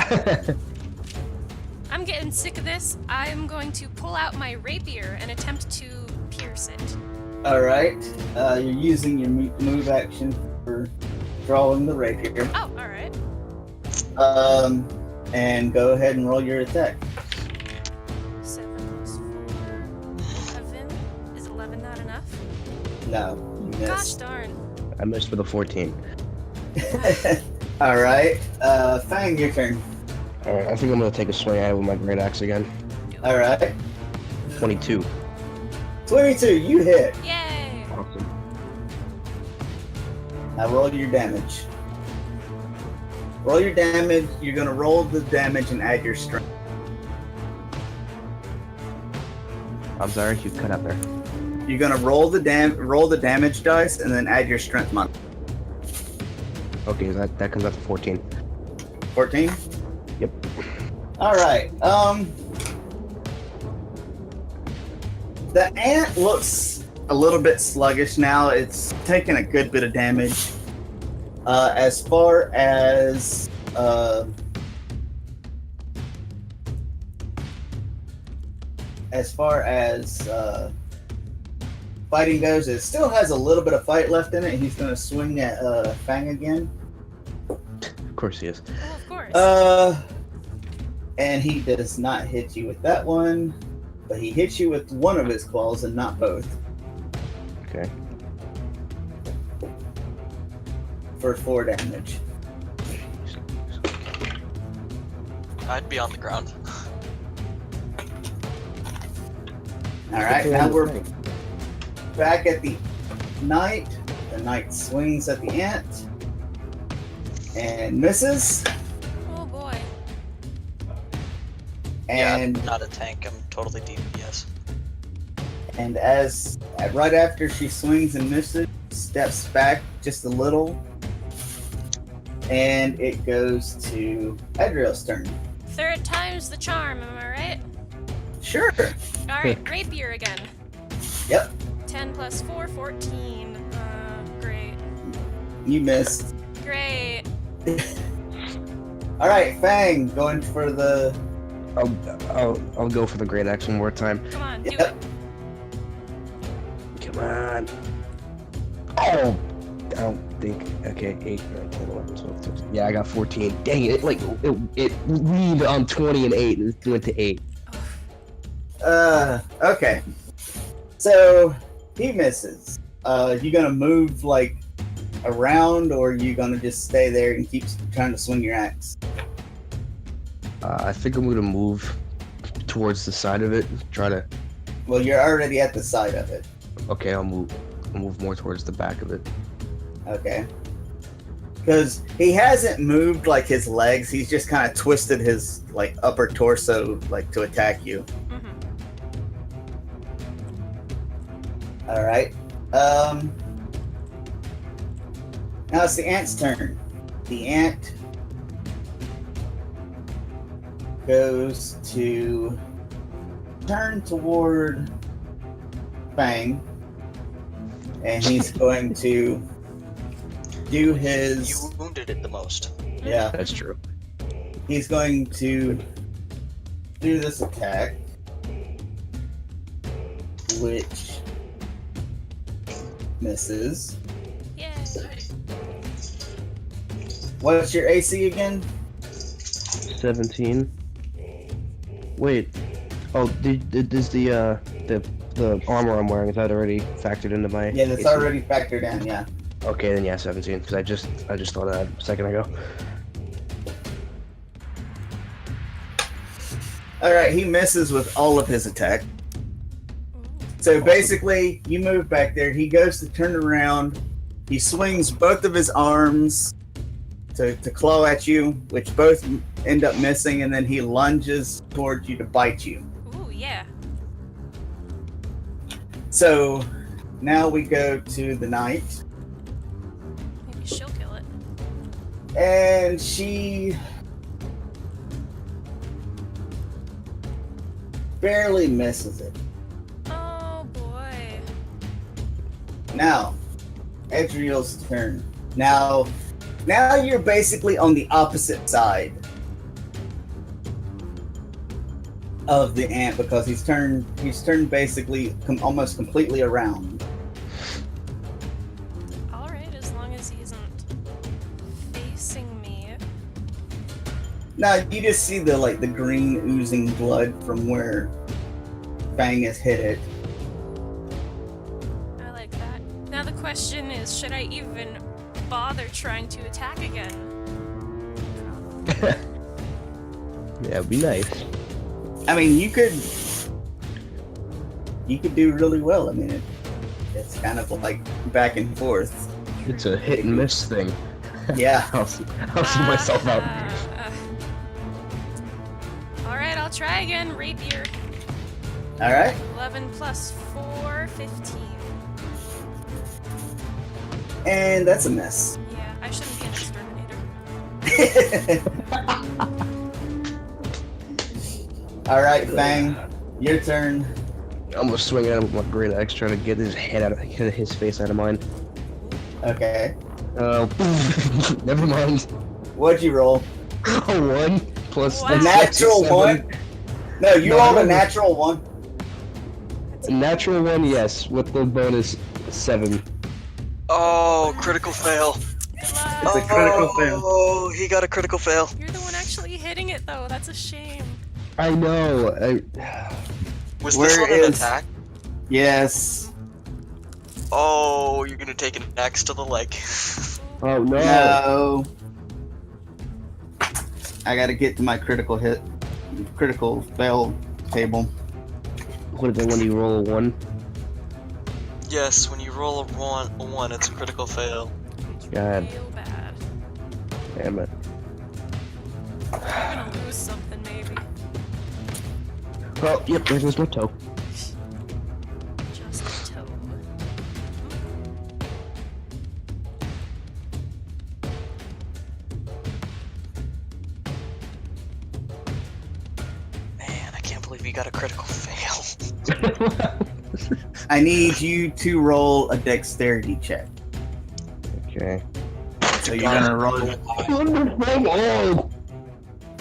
I'm getting sick of this. I'm going to pull out my rapier and attempt to pierce it.
Alright, you're using your move action for drawing the rapier.
Oh, alright.
And go ahead and roll your attack.
7 plus 4. 11. Is 11 not enough?
No, you
Gosh
missed.
darn.
I missed for the 14.
Alright, Fang, your turn.
Alright, I think I'm gonna take a swing at it with my great axe again.
Alright,
22.
22, you hit.
Yay!
Awesome.
Now roll your damage. Roll your damage, you're gonna roll the damage and add your strength.
I'm sorry, you cut out there.
You're gonna roll the damage dice and then add your strength mod.
Okay, that comes out to 14.
14?
Yep.
Alright, the ant looks a little bit sluggish now. It's taken a good bit of damage. As far as fighting goes, it still has a little bit of fight left in it. He's gonna swing at Fang again.
Of course he is.
Oh, of course.
And he does not hit you with that one, but he hits you with one of his claws and not both.
Okay.
for 4 damage.
I'd be on the ground.
Alright, now we're back at the knight. The knight swings at the ant and misses.
Oh boy.
And
yeah, I'm not a tank. I'm totally DPS.
and right after she swings and misses, steps back just a little, and it goes to Adriel's turn.
3rd time's the charm, am I right?
Sure.
Alright, rapier again.
Yep.
10 plus 4, 14. Great.
You missed.
Great.
All right, Fang, going for the.
I'll go for the great axe one more time.
Come on, do
Yep.
it.
Come on. Oh, I don't think. Okay, 8, 9, 10, 11, 12, 13. Yeah, I got 14. Dang it! It read on 20 and 8. It went to 8.
Okay. So he misses. You gonna move like around, or you gonna just stay there and keep trying to swing your axe?
I think I'm gonna move towards the side of it. Try to.
Well, you're already at the side of it.
Okay, I'll move more towards the back of it.
Okay. Because he hasn't moved like his legs. He's just kind of twisted his like upper torso like to attack you.
Mm-hmm.
All right. Now it's the ant's turn. The ant goes to turn toward Fang, and he's going to do his.
You wounded it the most.
Yeah,
That's true.
he's going to do this attack, which misses.
Yay.
What's your AC again?
17. Wait. Oh, is the armor I'm wearing, is that already factored into my?
Yeah, that's
AC?
already factored in. Yeah.
Okay, then yeah, 17. Because I just thought of that a second ago.
All right, he misses with all of his attack. So basically, you move back there. He goes to turn around. He swings both of his arms to claw at you, which both end up missing, and then he lunges towards you to bite you.
Ooh, yeah.
So now we go to the knight,
Maybe she'll kill it.
and she barely misses it.
Oh boy.
Now, Adriel's turn. Now you're basically on the opposite side of the ant because he's turned basically almost completely around.
Alright, as long as he isn't facing me.
Now you just see the green oozing blood from where Fang has hit it.
I like that. Now the question is, should I even bother trying to attack again?
Yeah, it'd be nice.
I mean, you could do really well. I mean, it's kind of like back and forth.
It's a hit and miss thing.
Yeah.
I'll see myself out.
Alright, I'll try again. Rapier.
All right.
11 plus 4, 15.
And that's a miss.
Yeah, I shouldn't be an exterminator.
All right, Fang, your turn.
I'm gonna swing at him with my great axe, trying to get his face out of mine.
Okay.
Never mind.
What'd you roll?
A 1 plus
Wow.
A
That's
natural
7.
one? No, you
No,
rolled a
no.
natural one.
That's
A natural 1, yes, with the bonus 7.
Oh, critical fail.
Good luck.
It's a critical fail.
Oh, he got a critical fail.
You're the one actually hitting it, though. That's a shame.
I know.
Was
Where
this one an
is-
attack?
Yes.
Oh, you're gonna take an axe to the leg.
Oh no.
No. I gotta get to my critical fail table.
What is it when you roll a 1?
Yes, when you roll a one, it's a critical fail.
God
Real bad.
damn it.
We're gonna lose something, maybe.
Well, yep, there goes my toe.
Just a toe.
Man, I can't believe you got a critical fail.
I need you to roll a dexterity check.
Okay.
So you're gonna roll.
Oh,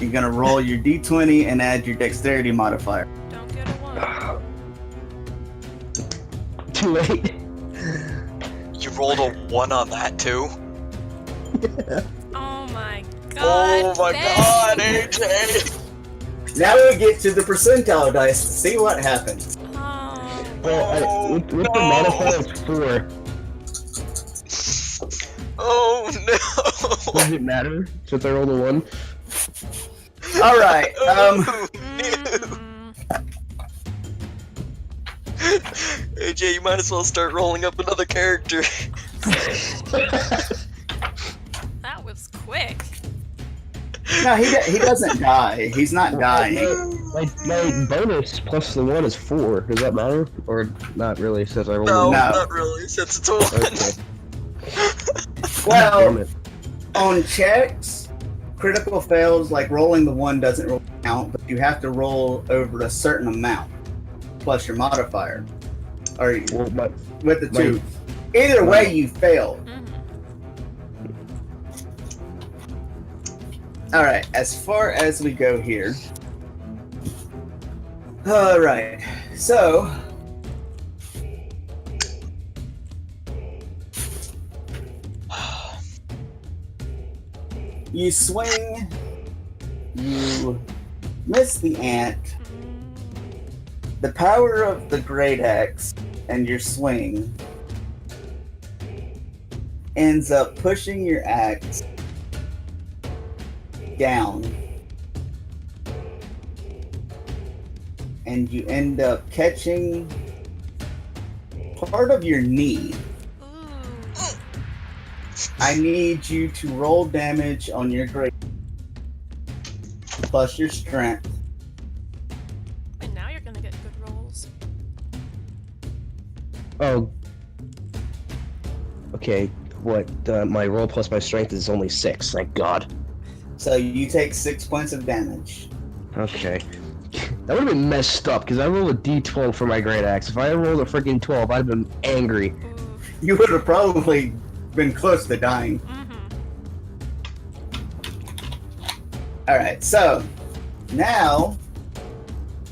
You're gonna roll your d20 and add your dexterity modifier.
Don't get a 1.
too late.
You rolled a 1 on that too?
Oh my god.
Oh my
Ben.
god, AJ!
Now we get to the percentile dice to see what happens.
Oh.
Well, with the
no.
modifier, it's 4.
Oh no!
Does it matter since I rolled a 1?
All right.
Oh,
Mm.
AJ, you might as well start rolling up another character.
That was quick.
No, he doesn't die. He's not dying.
My bonus plus the 1 is 4. Does that matter? Or not really, since I rolled
No,
a 1?
No.
not really, since it's a 1.
Okay. Damn
Well,
it.
on checks, critical fails, like rolling the 1 doesn't really count, but you have to roll over a certain amount plus your modifier, or
Well,
with the
my-
2. Either way, you failed.
Mhm.
All right. As far as we go here. All right. So. You swing, you miss the ant. The power of the great axe and your swing ends up pushing your axe down. And you end up catching part of your knee.
Ooh.
I need you to roll damage on your great plus your strength.
And now you're gonna get good rolls.
Oh. Okay, what? My roll plus my strength is only 6, thank God.
So you take 6 points of damage.
Okay. That would have been messed up, because I rolled a d12 for my great axe. If I had rolled a freaking 12, I'd have been angry.
Ooh.
You would have probably been close to dying.
Mm-hmm.
Alright, so now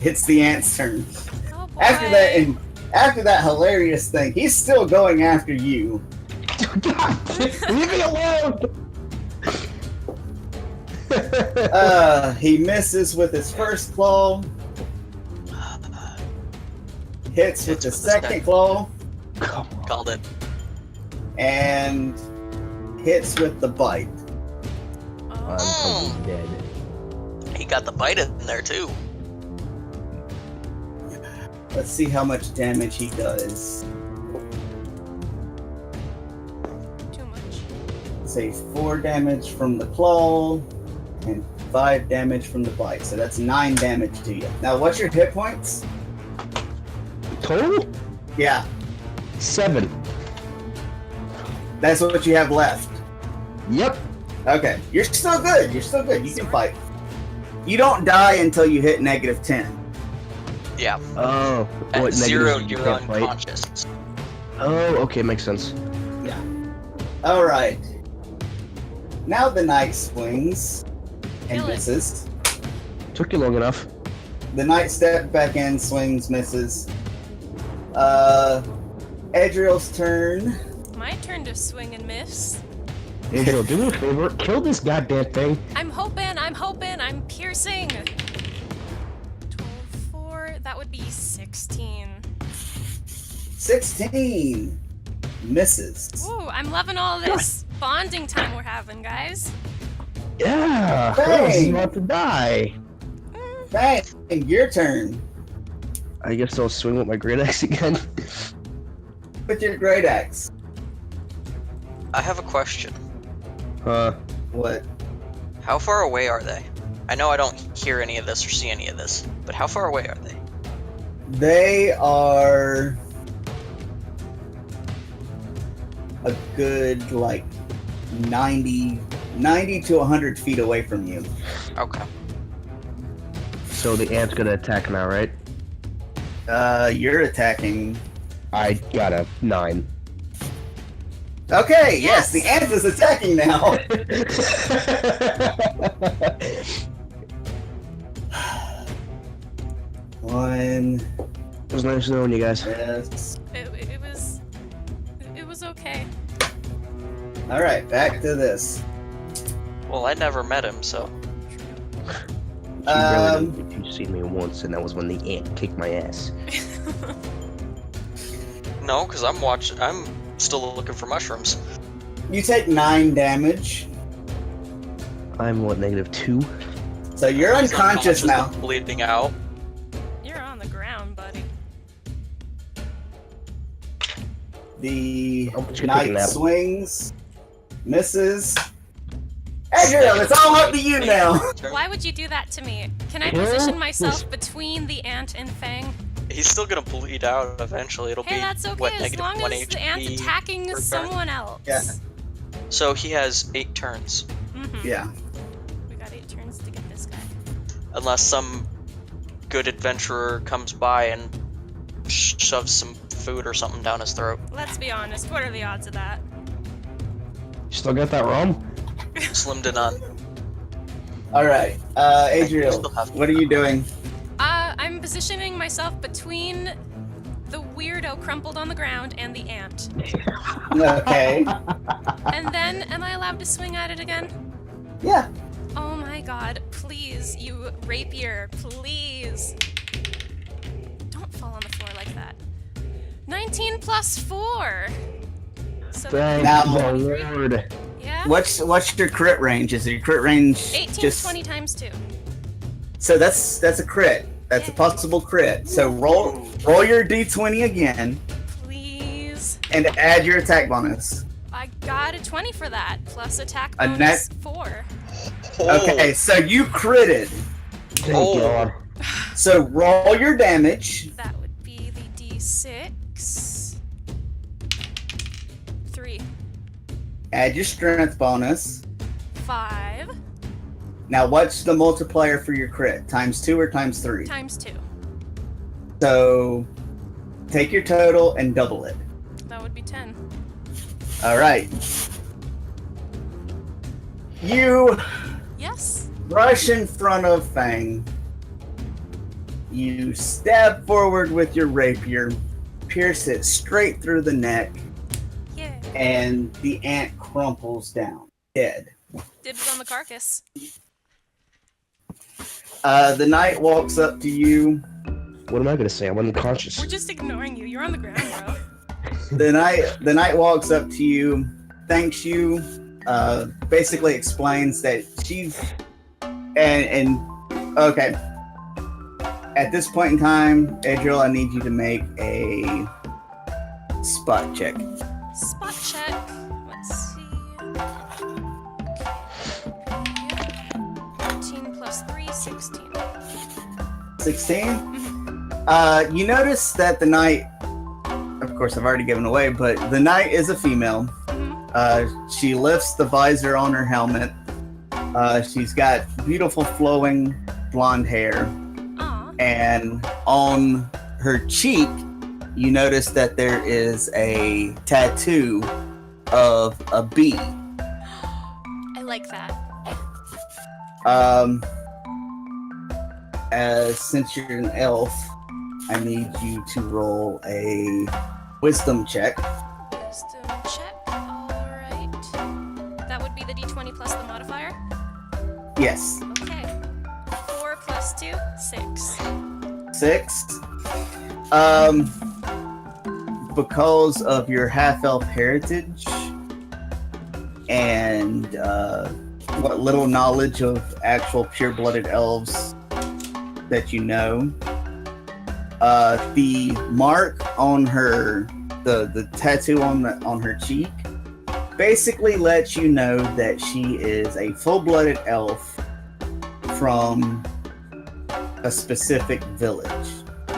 it's the ant's turn.
Oh boy.
After that hilarious thing, he's still going after you.
God, leave me alone!
He misses with his first claw, hits with the second claw,
Come on.
Called it.
and hits with the bite.
Oh.
I'm dead.
He got the bite in there too.
Let's see how much damage he does.
Too much.
Say 4 damage from the claw and 5 damage from the bite. So that's 9 damage to you. Now, what's your hit points?
Total?
Yeah,
7.
that's what you have left.
Yep.
Okay, you're still good. You're still good. You can fight. You don't die until you hit -10.
Yeah.
Oh.
At
What,
0,
negative, you
you're
can't fight?
unconscious.
Oh, okay, makes sense.
All right. Now the knight swings and
Kill it.
misses.
Took you long enough.
The knight steps back in, swings, misses. Edriel's turn.
My turn to swing and miss.
Angel, do me a favor. Kill this goddamn thing.
I'm hoping, I'm piercing. 12, 4, that would be 16.
16 misses.
Ooh, I'm loving all this. bonding time we're having, guys.
Yeah.
Hey.
I'm about to die.
Bang! Your turn.
I guess I'll swing with my great axe again.
With your great axe.
I have a question.
What?
How far away are they? I know I don't hear any of this or see any of this, but how far away are they?
They are a good, like, 90 to 100 feet away from you.
Okay.
So the ant's gonna attack now, right?
You're attacking.
I got a 9.
Okay,
Yes.
yes, the ant is attacking now. One.
It was nice knowing you guys.
Yes.
It was okay.
All right, back to this.
Well, I never met him, so.
You really didn't. You've seen me once, and that was when the ant kicked my ass.
No, because I'm still looking for mushrooms.
You take 9 damage,
I'm what, -2?
so you're
He's
unconscious now.
Bleeding out.
You're on the ground, buddy.
The
I'll put you
knight
taking that.
swings, misses. Adriel, it's all up to you now.
Why would you do that to me? Can I
Yeah.
position myself between the ant and Fang?
He's still gonna bleed out eventually. It'll
Hey,
be
that's okay
what,
as
negative
long
1
as the ant's
HP
attacking
per turn?
someone else.
Yeah.
So he has 8 turns,
Yeah.
We got 8 turns to get this guy.
unless some good adventurer comes by and shoves some food or something down his throat.
Let's be honest, what are the odds of that?
You still got that rum?
Slim to none.
All right, Adriel,
Still have-
what are you doing?
I'm positioning myself between the weirdo crumpled on the ground and the ant.
Okay.
And then, am I allowed to swing at it again?
Yeah.
Oh my god, please, you rapier, please. Don't fall on the floor like that. 19 plus 4! So
Thank
Now-
the Lord.
yeah?
What's your crit range? Is your crit range
18
just
20 times 2.
So that's a crit. That's a possible crit. So roll your d20 again
Please.
and add your attack bonus.
I got a 20 for that, plus attack
A
bonus 4.
Okay, so you critted.
Thank
Oh.
God.
So roll your damage.
That would be the d6. 3.
Add your strength bonus.
5
Now, what's the multiplier for your crit? Times 2 or times 3?
times 2.
So take your total and double it.
That would be 10.
All right. You
Yes?
rush in front of Fang. You stab forward with your rapier, pierce it straight through the neck,
Yeah.
and the ant crumples down, dead.
Did it on the carcass.
The knight walks up to you.
What am I gonna say? I'm unconscious.
We're just ignoring you. You're on the ground, bro.
The knight walks up to you, thanks you, basically explains that she's and okay. At this point in time, Adriel, I need you to make a spot check.
Spot check. Let's see. Okay. 13 plus 3, 16.
16. You notice that the knight, of course, I've already given away, but the knight is a female. She lifts the visor on her helmet. She's got beautiful flowing blonde hair.
Aw.
And on her cheek, you notice that there is a tattoo of a bee.
I like that.
Since you're an elf, I need you to roll a wisdom check.
Wisdom check. Alright. That would be the d20 plus the modifier?
Yes,
Okay. 4 plus 2, 6.
6. Because of your half-elf heritage and what little knowledge of actual pure-blooded elves that you know. The mark on her, the tattoo on her cheek, basically lets you know that she is a full-blooded elf from a specific village.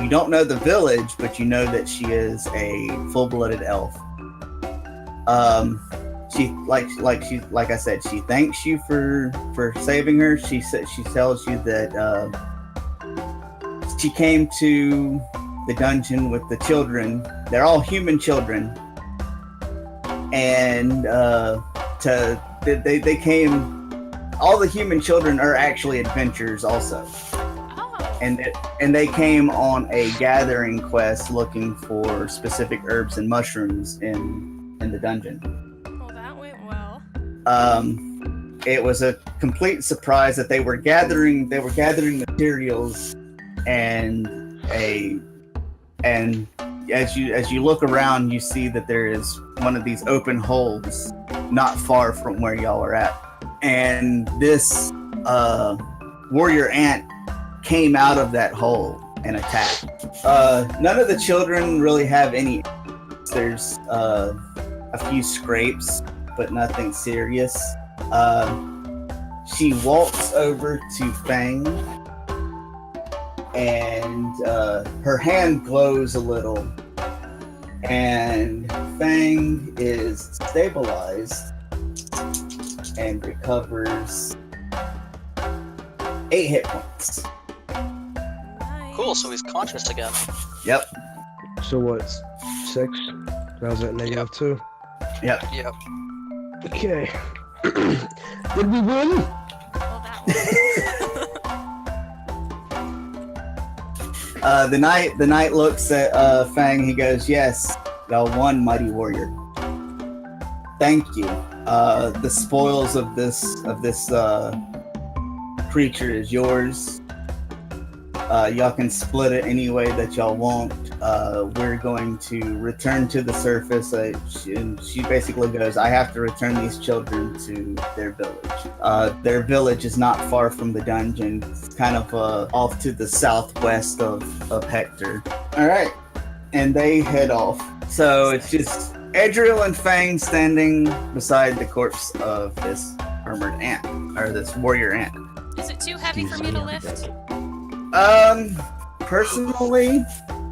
You don't know the village, but you know that she is a full-blooded elf. She like I said, she thanks you for saving her. She tells you that she came to the dungeon with the children. They're all human children, and they came. All the human children are actually adventurers also. And they came on a gathering quest looking for specific herbs and mushrooms in the dungeon.
Well, that went well.
It was a complete surprise that they were gathering materials, and as you look around, you see that there is one of these open holes not far from where y'all are at, and this warrior ant came out of that hole and attacked. None of the children really have any. There's a few scrapes, but nothing serious. She walks over to Fang, and her hand glows a little, and Fang is stabilized and recovers 8 hit points.
Cool, so he's conscious again.
Yep.
So what's 6? That was at -2.
Yep.
Yep.
Okay. Did we win?
Well, that was.
The knight looks at Fang. He goes, "Yes, thou won, mighty warrior. Thank you. The spoils of this creature is yours. Y'all can split it any way that y'all want. We're going to return to the surface." She basically goes, "I have to return these children to their village. Their village is not far from the dungeon. It's kind of off to the southwest of Hector." All right, and they head off. So it's just Edriel and Fang standing beside the corpse of this armored ant, or this warrior ant.
Is it too heavy for me to lift?
Personally,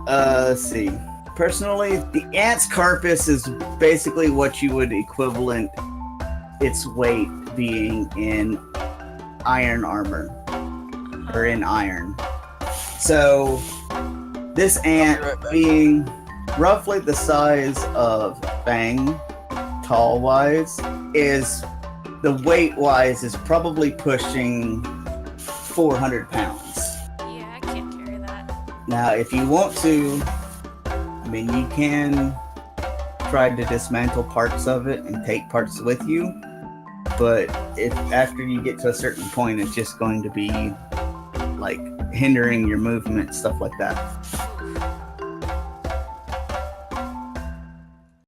let's see. Personally, the ant's carcass is basically what you would equivalent its weight being in iron armor, or in iron. So, this ant being roughly the size of Fang, tall-wise, is, the weight-wise, is probably pushing 400 pounds. Now, if you want to, I mean, you can try to dismantle parts of it and take parts with you, but if after you get to a certain point, it's just going to be like hindering your movement, stuff like that.